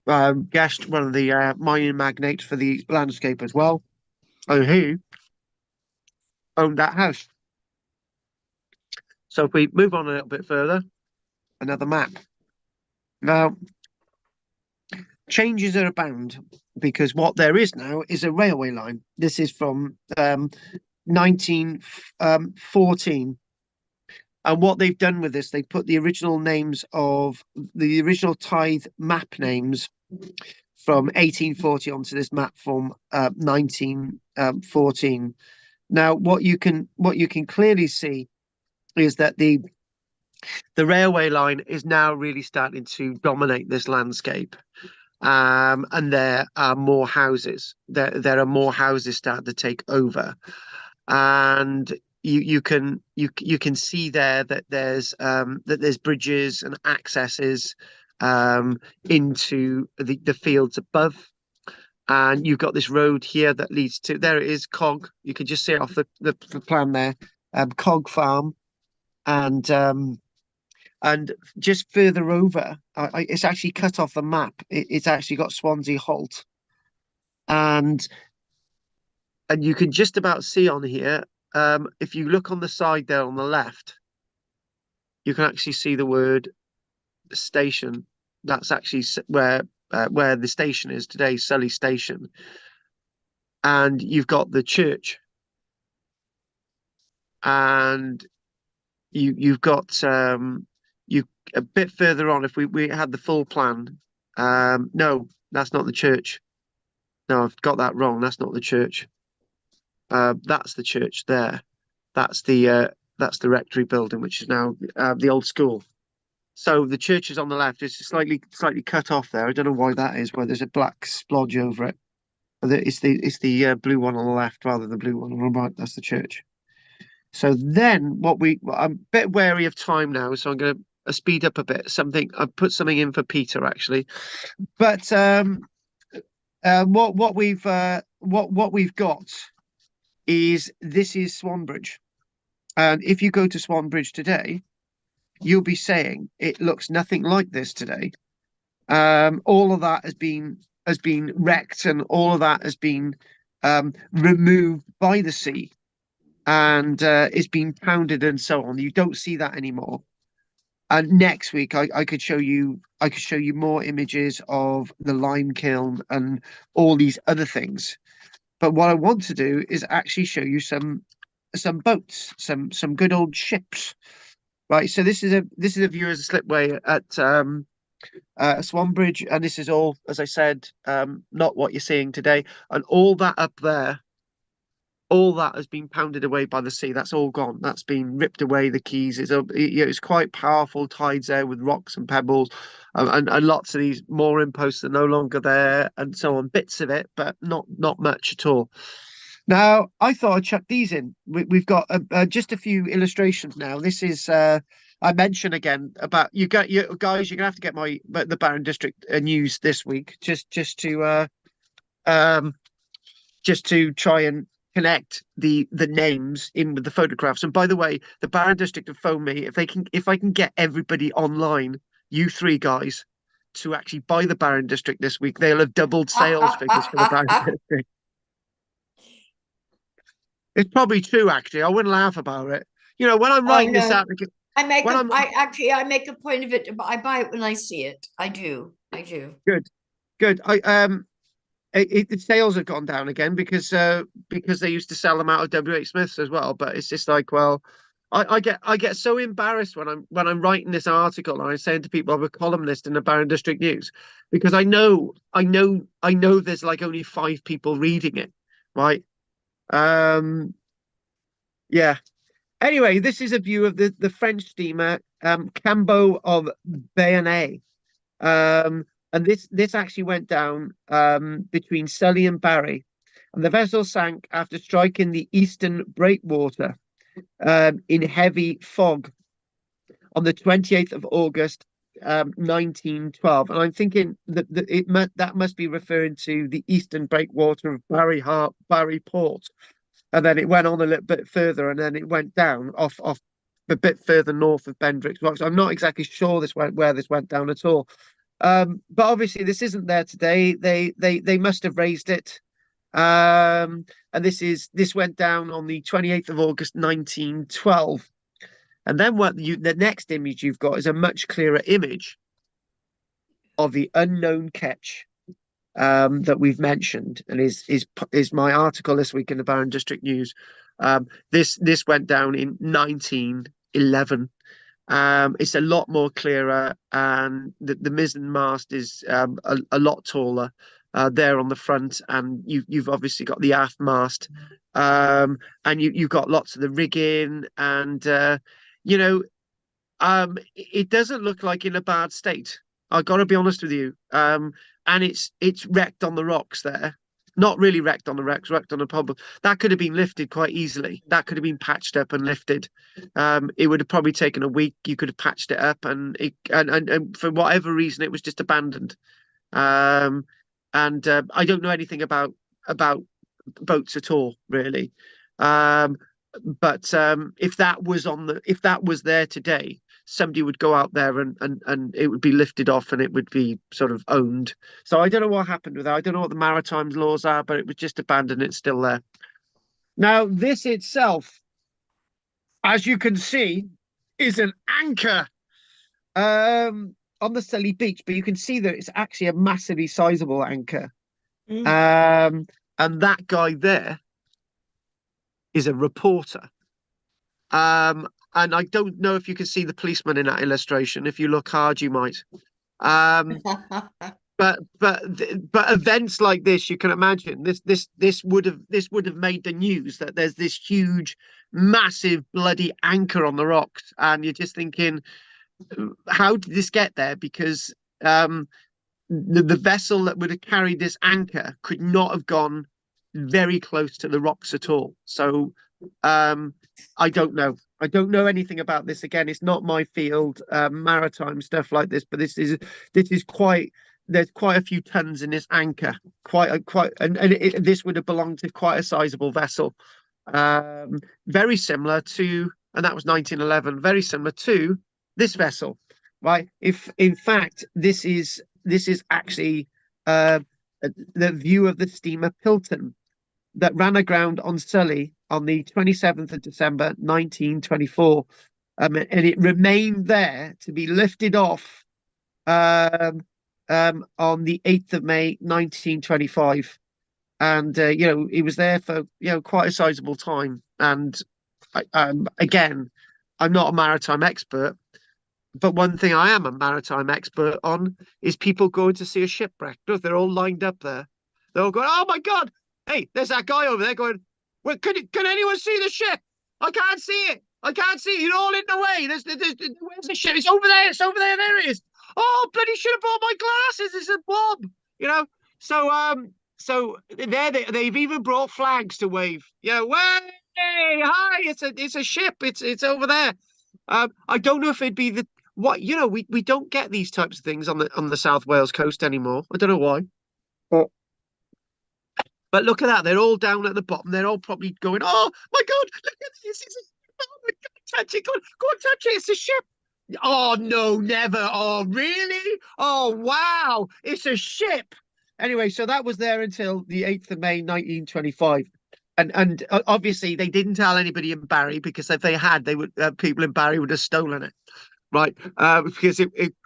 Speaker 1: Guest, one of the mining magnates for the landscape as well, and who owned that house. So if we move on a little bit further, another map. Now, changes are abound, because what there is now is a railway line. This is from 1914. And what they've done with this, they put the original names of the original tithe map names from 1840 onto this map from 1914. Now, what you can clearly see is that the railway line is now really starting to dominate this landscape. And there are more houses. There are more houses starting to take over, and you can see there that there's bridges and accesses into the fields above, and you've got this road here that leads to, there it is, Cog. You can just see it off the plan there, Cog Farm, and just further over, it's actually cut off the map. It's actually got Swansea Halt, and you can just about see on here. If you look on the side there on the left, you can actually see the word station. That's actually where the station is today, Sully Station. And you've got the church, and you've got you a bit further on. If we had the full plan, no, that's not the church. No, I've got that wrong. That's not the church. That's the church there. That's the rectory building, which is now the old school. So the church is on the left. It's slightly cut off there. I don't know why that is. Where there's a black splodge over it. It's the blue one on the left rather than the blue one on the right. That's the church. So then I'm a bit wary of time now, so I'm going to speed up a bit. I've put something in for Peter actually, but what we've got is this is Swanbridge, and if you go to Swanbridge today, you'll be saying it looks nothing like this today. All of that has been wrecked, and all of that has been removed by the sea, and it's been pounded and so on. You don't see that anymore. And next week I could show you more images of the lime kiln and all these other things. But what I want to do is actually show you some boats, some good old ships. Right, so this is a view of the slipway at Swanbridge, and this is all, as I said, not what you're seeing today. And all that up there, all that has been pounded away by the sea. That's all gone. That's been ripped away. The quays. It's quite powerful tides there with rocks and pebbles, and lots of these mooring posts are no longer there, and so on. Bits of it, but not much at all. Now, I thought I'd chuck these in. We've got just a few illustrations now. This is I mentioned again about you guys. You're gonna have to get the Baron District news this week, just to try and connect the names in with the photographs. And by the way, the Baron District have phoned me if I can get everybody online, you three guys, to actually buy the Baron District this week, they'll have doubled sales figures for the Baron District. It's probably true, actually. I wouldn't laugh about it. You know, when I'm writing this out,
Speaker 3: I make a point of it. I buy it when I see it. I do.
Speaker 1: Good. The sales have gone down again because they used to sell them out of WH Smith's as well. But it's just like, well, I get so embarrassed when I'm writing this article and I'm saying to people I'm a columnist in the Baron District News, because I know there's like only 5 people reading it, right? Yeah. Anyway, this is a view of the French steamer Cambo of Bayonnet. And this actually went down between Sully and Barry, and the vessel sank after striking the eastern breakwater in heavy fog on the 28th of August 1912. And I'm thinking that must be referring to the eastern breakwater of Barry Port. And then it went on a little bit further, and then it went down off a bit further north of Bendricks Rocks. I'm not exactly sure where this went down at all. But obviously this isn't there today. They must have raised it. And this went down on the 28th of August 1912. And then the next image you've got is a much clearer image of the unknown ketch that we've mentioned, and is my article this week in the Baron District News. This went down in 11. It's a lot more clearer, and the mizzen mast is a lot taller there on the front, and you've obviously got the aft mast, and you've got lots of the rigging, and you know, it doesn't look like in a bad state. I've got to be honest with you. And it's wrecked on the rocks there. Not really wrecked on the wrecks, wrecked on the pub. That could have been lifted quite easily. That could have been patched up and lifted. It would have probably taken a week. You could have patched it up, and for whatever reason, it was just abandoned. And I don't know anything about boats at all, really. But if that was there today, somebody would go out there and it would be lifted off and it would be sort of owned. So I don't know what happened with that. I don't know what the maritime laws are, but it was just abandoned. It's still there. Now, this itself, as you can see, is an anchor on the Sully beach, but you can see that it's actually a massively sizable anchor. And that guy there is a reporter. And I don't know if you can see the policeman in that illustration. If you look hard, you might. But events like this, you can imagine this would have made the news, that there's this huge, massive, bloody anchor on the rocks, and you're just thinking, how did this get there? Because the vessel that would have carried this anchor could not have gone very close to the rocks at all. So I don't know. I don't know anything about this. Again, it's not my field, maritime stuff like this. But this is quite. There's quite a few tons in this anchor. This would have belonged to quite a sizable vessel. Very similar to, and that was 1911. Very similar to this vessel, right? If in fact this is actually the view of the steamer Pilton that ran aground on Sully on the 27th of December 1924, and it remained there to be lifted off on the 8th of May 1925, and it was there for quite a sizable time. And again, I'm not a maritime expert, but one thing I am a maritime expert on is people going to see a shipwreck. Look, they're all lined up there. They're all going, "Oh my God! Hey, there's that guy over there going, well, can anyone see the ship? I can't see it. I can't see it. You're all in the way. Where's the ship? It's over there. It's over there. There it is. Oh, bloody should have brought my glasses. It's a blob." So there they've even brought flags to wave. Way, hi, it's a ship. It's over there. I don't know if it'd be we don't get these types of things on the South Wales coast anymore. I don't know why. But look at that. They're all down at the bottom. They're all probably going, "Oh, my God, look at this. Oh, my God, touch it. Go and touch it. It's a ship." Oh, no, never. Oh, really? Oh, wow. It's a ship. Anyway, so that was there until the 8th of May, 1925. And obviously, they didn't tell anybody in Barry, because if they had, people in Barry would have stolen it. Right, because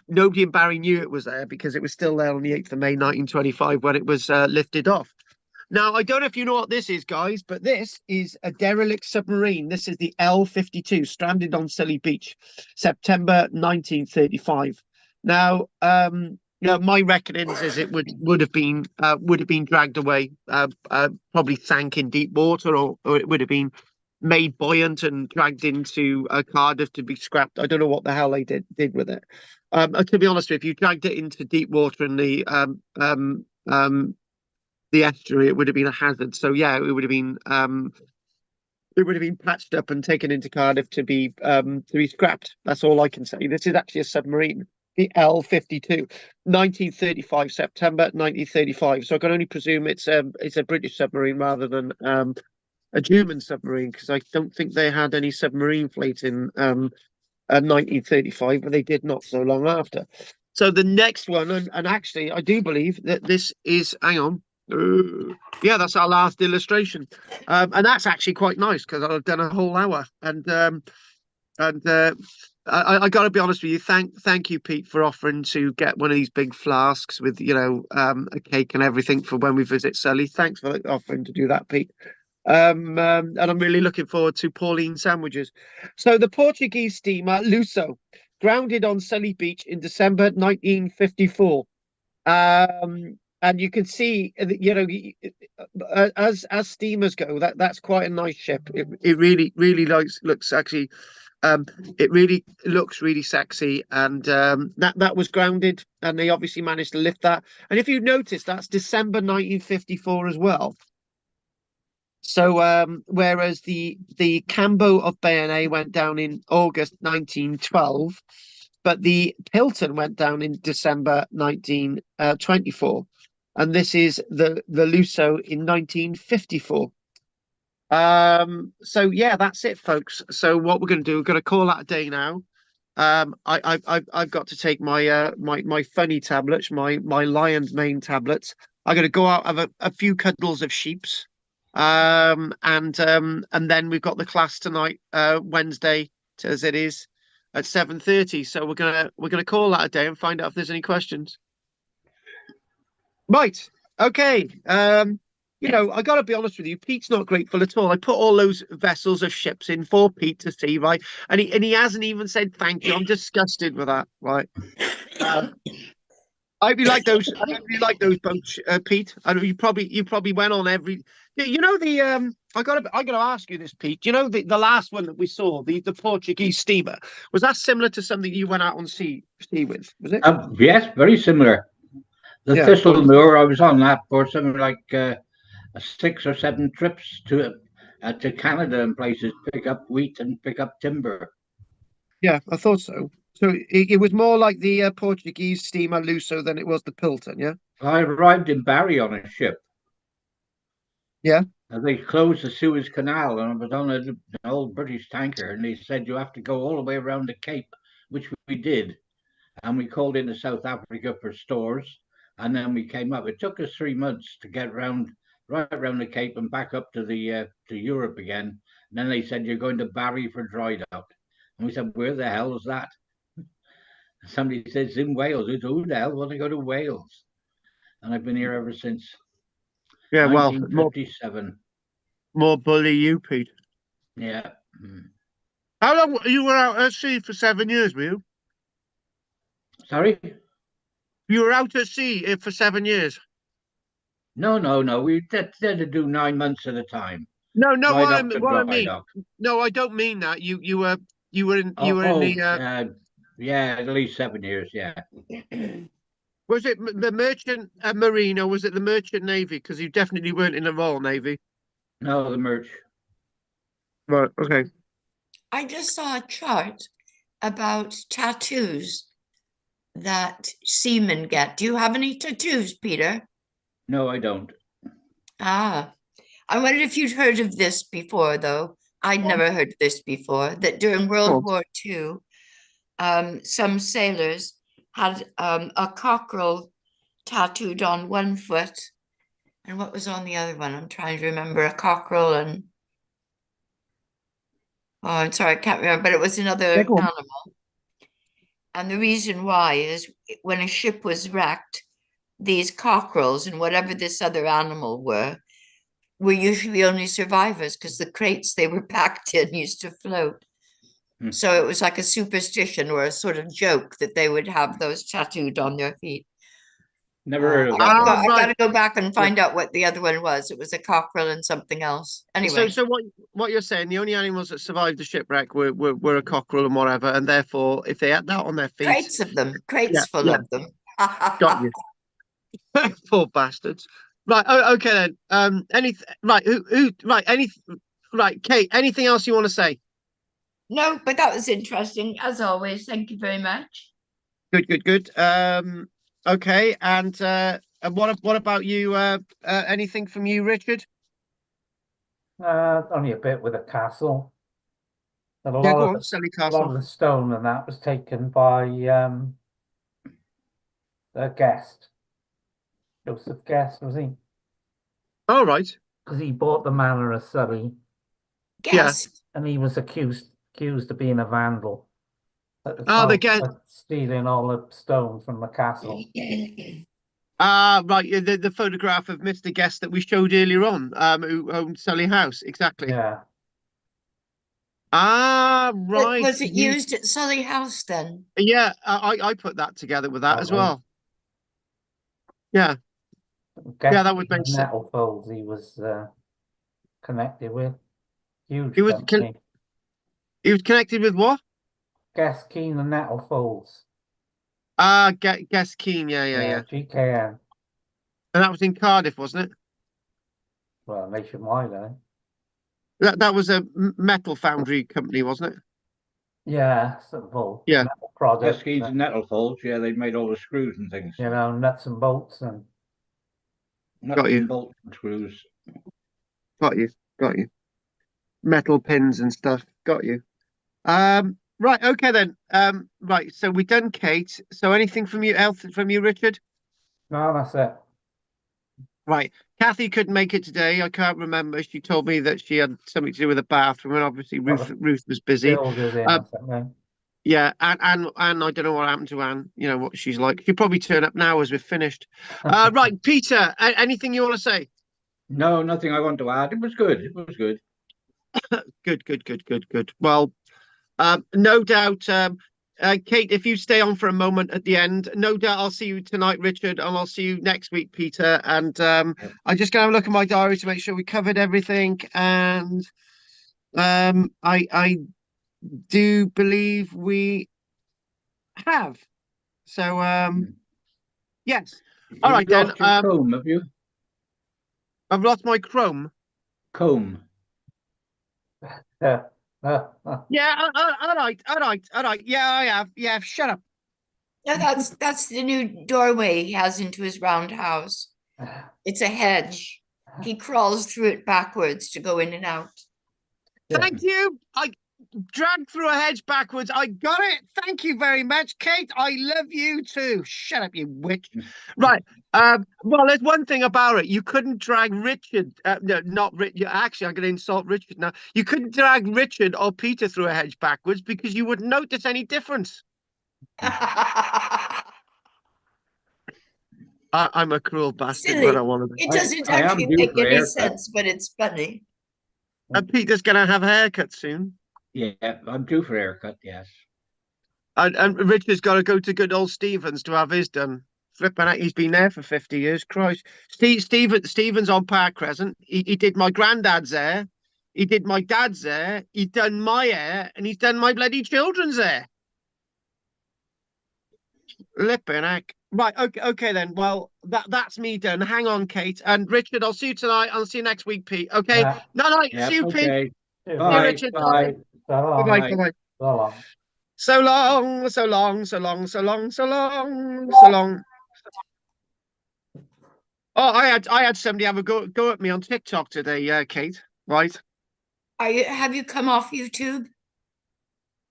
Speaker 1: nobody in Barry knew it was there, because it was still there on the 8th of May 1925 when it was lifted off. Now, I don't know if you know what this is, guys, but this is a derelict submarine. This is the L-52, stranded on Sully Beach, September 1935. Now, my reckonings is it would have been dragged away, probably sank in deep water, or it would have been made buoyant and dragged into Cardiff to be scrapped. I don't know what the hell they did with it. To be honest with you, if you dragged it into deep water in the estuary, it would have been a hazard. So yeah, it would have been patched up and taken into Cardiff to be scrapped. That's all I can say. This is actually a submarine, the L-52, 1935, September 1935. So I can only presume it's a British submarine rather than a German submarine, because I don't think they had any submarine fleet in 1935, but they did not so long after. So the next one, and actually I do believe that this is, hang on, yeah, that's our last illustration, and that's actually quite nice, because I've done a whole hour, and I got to be honest with you, thank you, Pete, for offering to get one of these big flasks with a cake and everything for when we visit Sully. Thanks for offering to do that, Pete. And I'm really looking forward to Pauline sandwiches. So the Portuguese steamer Luso grounded on Sully Beach in December 1954. And you can see, as steamers go, that's quite a nice ship. It really looks actually. It really looks really sexy, and that was grounded, and they obviously managed to lift that. And if you notice, that's December 1954 as well. So whereas the Cambo of Bayonne went down in August 1912, but the Pilton went down in December 1924, and this is the Luso in 1954. So yeah, that's it, folks. So what we're going to do, we're going to call that a day now. I've got to take my my funny tablets, my lion's mane tablets. I'm going to go out, have a few cuddles of sheeps, and then we've got the class tonight, Wednesday, as it is, at 7:30. So we're gonna call that a day and find out if there's any questions. Right. Okay. I got to be honest with you. Pete's not grateful at all. I put all those vessels of ships in for Pete to see, right? And he hasn't even said thank you. I'm disgusted with that, right? I really like those. I really like those boats, Pete. I know you probably went on every. I gotta ask you this, Pete. You know the last one that we saw, the Portuguese steamer, was that similar to something you went out on sea with? Was it?
Speaker 4: Yes, very similar. The
Speaker 1: Yeah.
Speaker 4: Thistle Moor, I was on that for something like 6 or 7 trips to Canada and places, pick up wheat and pick up timber.
Speaker 1: Yeah, I thought so. So it was more like the Portuguese steamer Luso than it was the Pilton, yeah?
Speaker 4: I arrived in Barry on a ship.
Speaker 1: Yeah.
Speaker 4: And they closed the Suez Canal, and I was on an old British tanker, and they said you have to go all the way around the Cape, which we did. And we called into South Africa for stores, and then we came up. It took us 3 months to get right around the Cape and back up to the to Europe again. And then they said you're going to Barry for dry dock, and we said, where the hell is that? Somebody said it's in Wales. It's who the hell want to go to Wales? And I've been here ever since.
Speaker 1: Yeah, well,
Speaker 4: 1957.
Speaker 1: More bully you, Pete.
Speaker 4: Yeah.
Speaker 1: How long you were out at sea for 7 years, were you?
Speaker 4: Sorry?
Speaker 1: You were out at sea for 7 years.
Speaker 4: No. We had to do 9 months at a time.
Speaker 1: No,
Speaker 4: What
Speaker 1: I mean. No, I don't mean that. You were in the
Speaker 4: yeah, at least 7 years, yeah.
Speaker 1: Was it the merchant marine or was it the merchant navy? Because you definitely weren't in the Royal Navy.
Speaker 4: No, the merch.
Speaker 1: Right, okay.
Speaker 3: I just saw a chart about tattoos that seamen get. Do you have any tattoos, Peter?
Speaker 4: No, I don't.
Speaker 3: Ah, I wondered if you'd heard of this before, though. I'd never heard of this before, that during World War II, some sailors had a cockerel tattooed on one foot. And what was on the other one? I'm trying to remember. A cockerel and... Oh, I'm sorry, I can't remember, but it was another animal. And the reason why is when a ship was wrecked, these cockerels and whatever this other animal were usually only survivors because the crates they were packed in used to float. So it was like a superstition or a sort of joke that they would have those tattooed on their feet.
Speaker 4: Never heard of that.
Speaker 3: I got to go back and find out what the other one was. It was a cockerel and something else. Anyway.
Speaker 1: So what you're saying, the only animals that survived the shipwreck were a cockerel and whatever, and therefore if they had that on their feet,
Speaker 3: crates of them, full of them.
Speaker 1: Got you. Poor bastards. Right. Okay then. Kate, anything else you want to say?
Speaker 3: No, but that was interesting as always. Thank you very much.
Speaker 1: Good. Okay, and what about you? Anything from you, Richard?
Speaker 2: Only a bit with a castle. And a
Speaker 1: Yeah,
Speaker 2: lot
Speaker 1: go
Speaker 2: of
Speaker 1: on, Sully
Speaker 2: a lot
Speaker 1: Castle.
Speaker 2: of the stone and that was taken by a guest. Joseph Guest, was he?
Speaker 1: All right.
Speaker 2: Because he bought the manor of Sully.
Speaker 3: Guest.
Speaker 2: And he was accused of being a vandal.
Speaker 1: The guest.
Speaker 2: Stealing all the stone from the castle.
Speaker 1: Right. The photograph of Mr. Guest that we showed earlier on, who owned Sully House. Exactly.
Speaker 2: Yeah.
Speaker 1: Right.
Speaker 3: Was it used at Sully House then?
Speaker 1: Yeah, I put that together with that as
Speaker 2: Lovely.
Speaker 1: well. Yeah,
Speaker 2: Guess
Speaker 1: that would make sense.
Speaker 2: Nettlefolds he was connected with. Huge
Speaker 1: He was
Speaker 2: company.
Speaker 1: he was connected with what?
Speaker 2: Guess Keen and Nettlefolds.
Speaker 1: Guest Keen. Yeah.
Speaker 2: GKN.
Speaker 1: And that was in Cardiff, wasn't it?
Speaker 2: Well, nationwide, eh?
Speaker 1: That was a metal foundry company, wasn't it?
Speaker 2: Yeah, sort of
Speaker 1: Yeah.
Speaker 2: metal products.
Speaker 4: Peskeens and Nettlefolds, yeah, they made all the screws and things.
Speaker 2: You know, nuts and bolts and
Speaker 4: Nuts
Speaker 1: you.
Speaker 4: and bolts and screws.
Speaker 1: Got you. Metal pins and stuff. Got you. Right. Okay then. Right. So we done Kate. So anything from you else from you, Richard?
Speaker 2: no, that's it.
Speaker 1: Right. Kathy couldn't make it today. I can't remember. She told me that she had something to do with the bathroom, and obviously Ruth was busy.
Speaker 2: Builders in or something.
Speaker 1: Yeah, and I don't know what happened to Anne. You know what she's like. She'll probably turn up now as we've finished. Right, Peter. Anything you want to say?
Speaker 4: No, nothing I want to add. It was good. It was good.
Speaker 1: Good. Well, no doubt, Kate, if you stay on for a moment at the end, no doubt I'll see you tonight, Richard, and I'll see you next week, Peter. And I'm just going to have a look at my diary to make sure we covered everything. And I do believe we have. So yes. All right,
Speaker 4: You've lost
Speaker 1: then.
Speaker 4: your comb, have you?
Speaker 1: I've lost my Chrome.
Speaker 4: Comb.
Speaker 2: Yeah.
Speaker 1: Yeah, all right. Yeah, I have. Yeah, shut up.
Speaker 3: No, that's the new doorway he has into his round house. It's a hedge. He crawls through it backwards to go in and out.
Speaker 1: Thank you. I dragged through a hedge backwards. I got it. Thank you very much, Kate. I love you too. Shut up, you witch. Right. Well, there's one thing about it. You couldn't drag Richard. No, not Richard. Actually, I'm going to insult Richard now. You couldn't drag Richard or Peter through a hedge backwards because you wouldn't notice any difference. I'm a cruel bastard,
Speaker 3: Silly.
Speaker 1: but I want to be.
Speaker 3: It doesn't
Speaker 4: I am
Speaker 3: actually
Speaker 4: due
Speaker 3: make
Speaker 4: for a
Speaker 3: any
Speaker 4: haircut.
Speaker 3: sense, but it's funny.
Speaker 1: And Peter's going to have a haircut soon.
Speaker 4: Yeah, I'm due for a haircut, yes.
Speaker 1: And Richard's got to go to good old Stevens to have his done. Flipping out, he's been there for 50 years. Christ. Stevens on Park Crescent. He did my granddad's hair. He did my dad's hair. He done my hair. And he's done my bloody children's hair. Flipping heck. Right, okay then. Well, that's me done. Hang on, Kate. And Richard, I'll see you tonight. I'll see you next week, Pete. Okay?
Speaker 2: Yeah.
Speaker 1: Night.
Speaker 4: Yep,
Speaker 1: See you, Pete.
Speaker 4: okay.
Speaker 2: Yeah.
Speaker 4: Bye.
Speaker 1: Richard.
Speaker 4: Bye.
Speaker 2: So long.
Speaker 1: Bye-bye.
Speaker 4: Bye.
Speaker 1: Bye-bye.
Speaker 2: So long.
Speaker 1: So long, so long, so long, so long, so long, so long. Oh, I had somebody have a go at me on TikTok today, Kate. Right?
Speaker 3: Have you come off YouTube?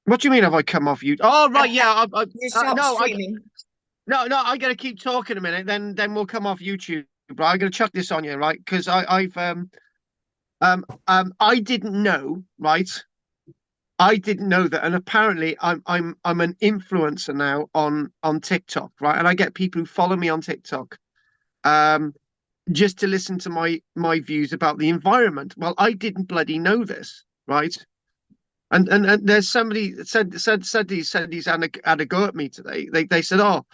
Speaker 1: What do you mean? Have I come off you? Oh, right, yeah.
Speaker 3: You stopped streaming.
Speaker 1: No. I gotta keep talking a minute. Then we'll come off YouTube. Right? I'm gonna chuck this on you, right? Because I didn't know, right? I didn't know that, and apparently I'm an influencer now on TikTok, right? And I get people who follow me on TikTok, just to listen to my views about the environment. Well, I didn't bloody know this, right? And there's somebody said he's had a go at me today. They said, oh,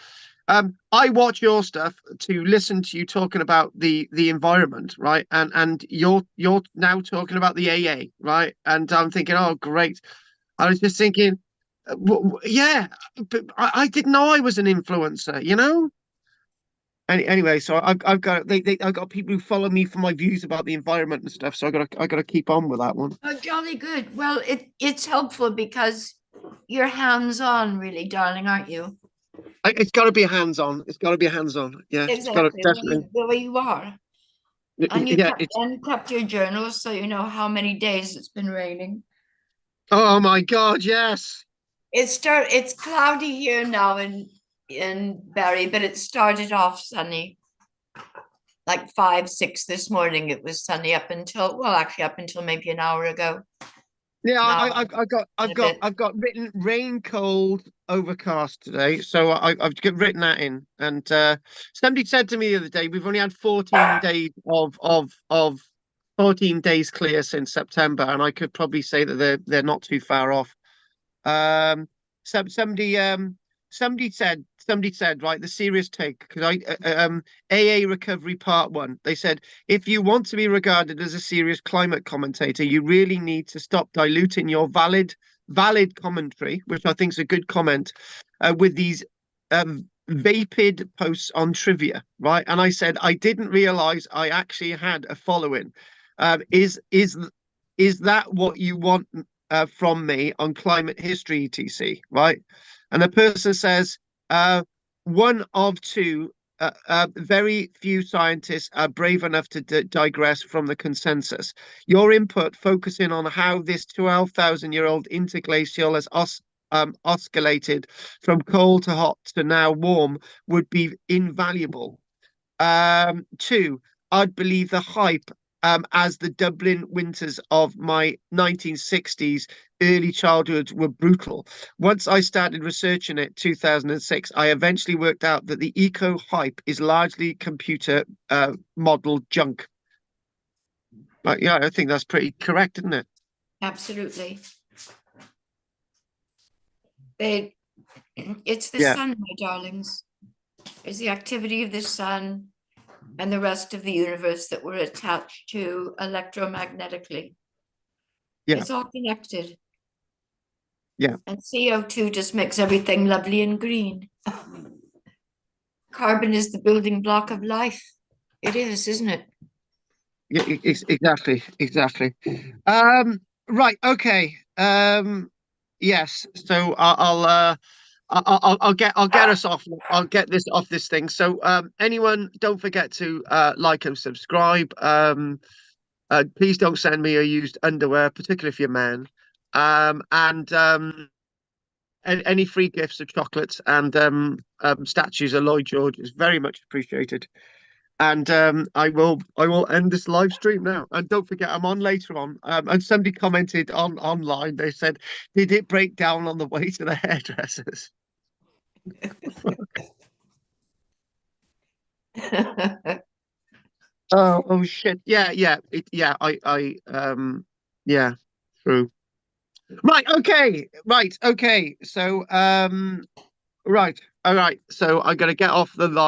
Speaker 1: I watch your stuff to listen to you talking about the environment, right? And you're now talking about the AA, right? And I'm thinking, oh, great. I was just thinking, yeah, but I didn't know I was an influencer, you know. Anyway, so I've got I've got people who follow me for my views about the environment and stuff. So I gotta keep on with that one.
Speaker 3: Oh, jolly good. Well, it's helpful because you're hands-on, really, darling, aren't you?
Speaker 1: It's got to be hands-on. It's got to be hands-on. Yeah,
Speaker 3: Exactly.
Speaker 1: it's got to definitely.
Speaker 3: The way you are. And you
Speaker 1: Yeah,
Speaker 3: kept your journal so you know how many days it's been raining.
Speaker 1: Oh my God, yes.
Speaker 3: It's cloudy here now in Barry, but it started off sunny. Like 5, 6 this morning, it was sunny up until maybe an hour ago.
Speaker 1: Yeah,
Speaker 3: No,
Speaker 1: I've got written rain, cold, overcast today, so I've written that in. And somebody said to me the other day, we've only had 14 days of 14 days clear since September, and I could probably say that they're not too far off. Um, somebody somebody said right, the serious take, because AA Recovery Part 1. They said if you want to be regarded as a serious climate commentator, you really need to stop diluting your valid commentary, which I think is a good comment, with these vapid posts on trivia, right? And I said I didn't realize I actually had a following. Is that what you want from me on climate history, etc, right? And the person says, one of two, very few scientists are brave enough to digress from the consensus. Your input focusing on how this 12,000-year-old interglacial has oscillated from cold to hot to now warm would be invaluable. Two, I'd believe the hype, as the Dublin winters of my 1960s early childhood were brutal. Once I started researching it, 2006, I eventually worked out that the eco hype is largely computer model junk. But yeah, I think that's pretty correct, isn't it?
Speaker 3: absolutely. It's the
Speaker 1: Yeah.
Speaker 3: sun, my darlings. It's the activity of the sun and the rest of the universe that we're attached to electromagnetically.
Speaker 1: Yeah.
Speaker 3: It's all connected.
Speaker 1: Yeah.
Speaker 3: And CO2 just makes everything lovely and green. Carbon is the building block of life. It is, isn't it?
Speaker 1: Yeah, exactly. Right, okay. Yes. So I'll get us off. I'll get this off this thing. So anyone, don't forget to like and subscribe. Please don't send me a used underwear, particularly if you're a man. And any free gifts of chocolates and statues of Lloyd George is very much appreciated. And I will end this live stream now. And don't forget, I'm on later on. And somebody commented online. They said, "Did it break down on the way to the hairdressers?" Oh shit! Yeah, yeah, true. Right. Okay. So right. All right. So I got to get off the line.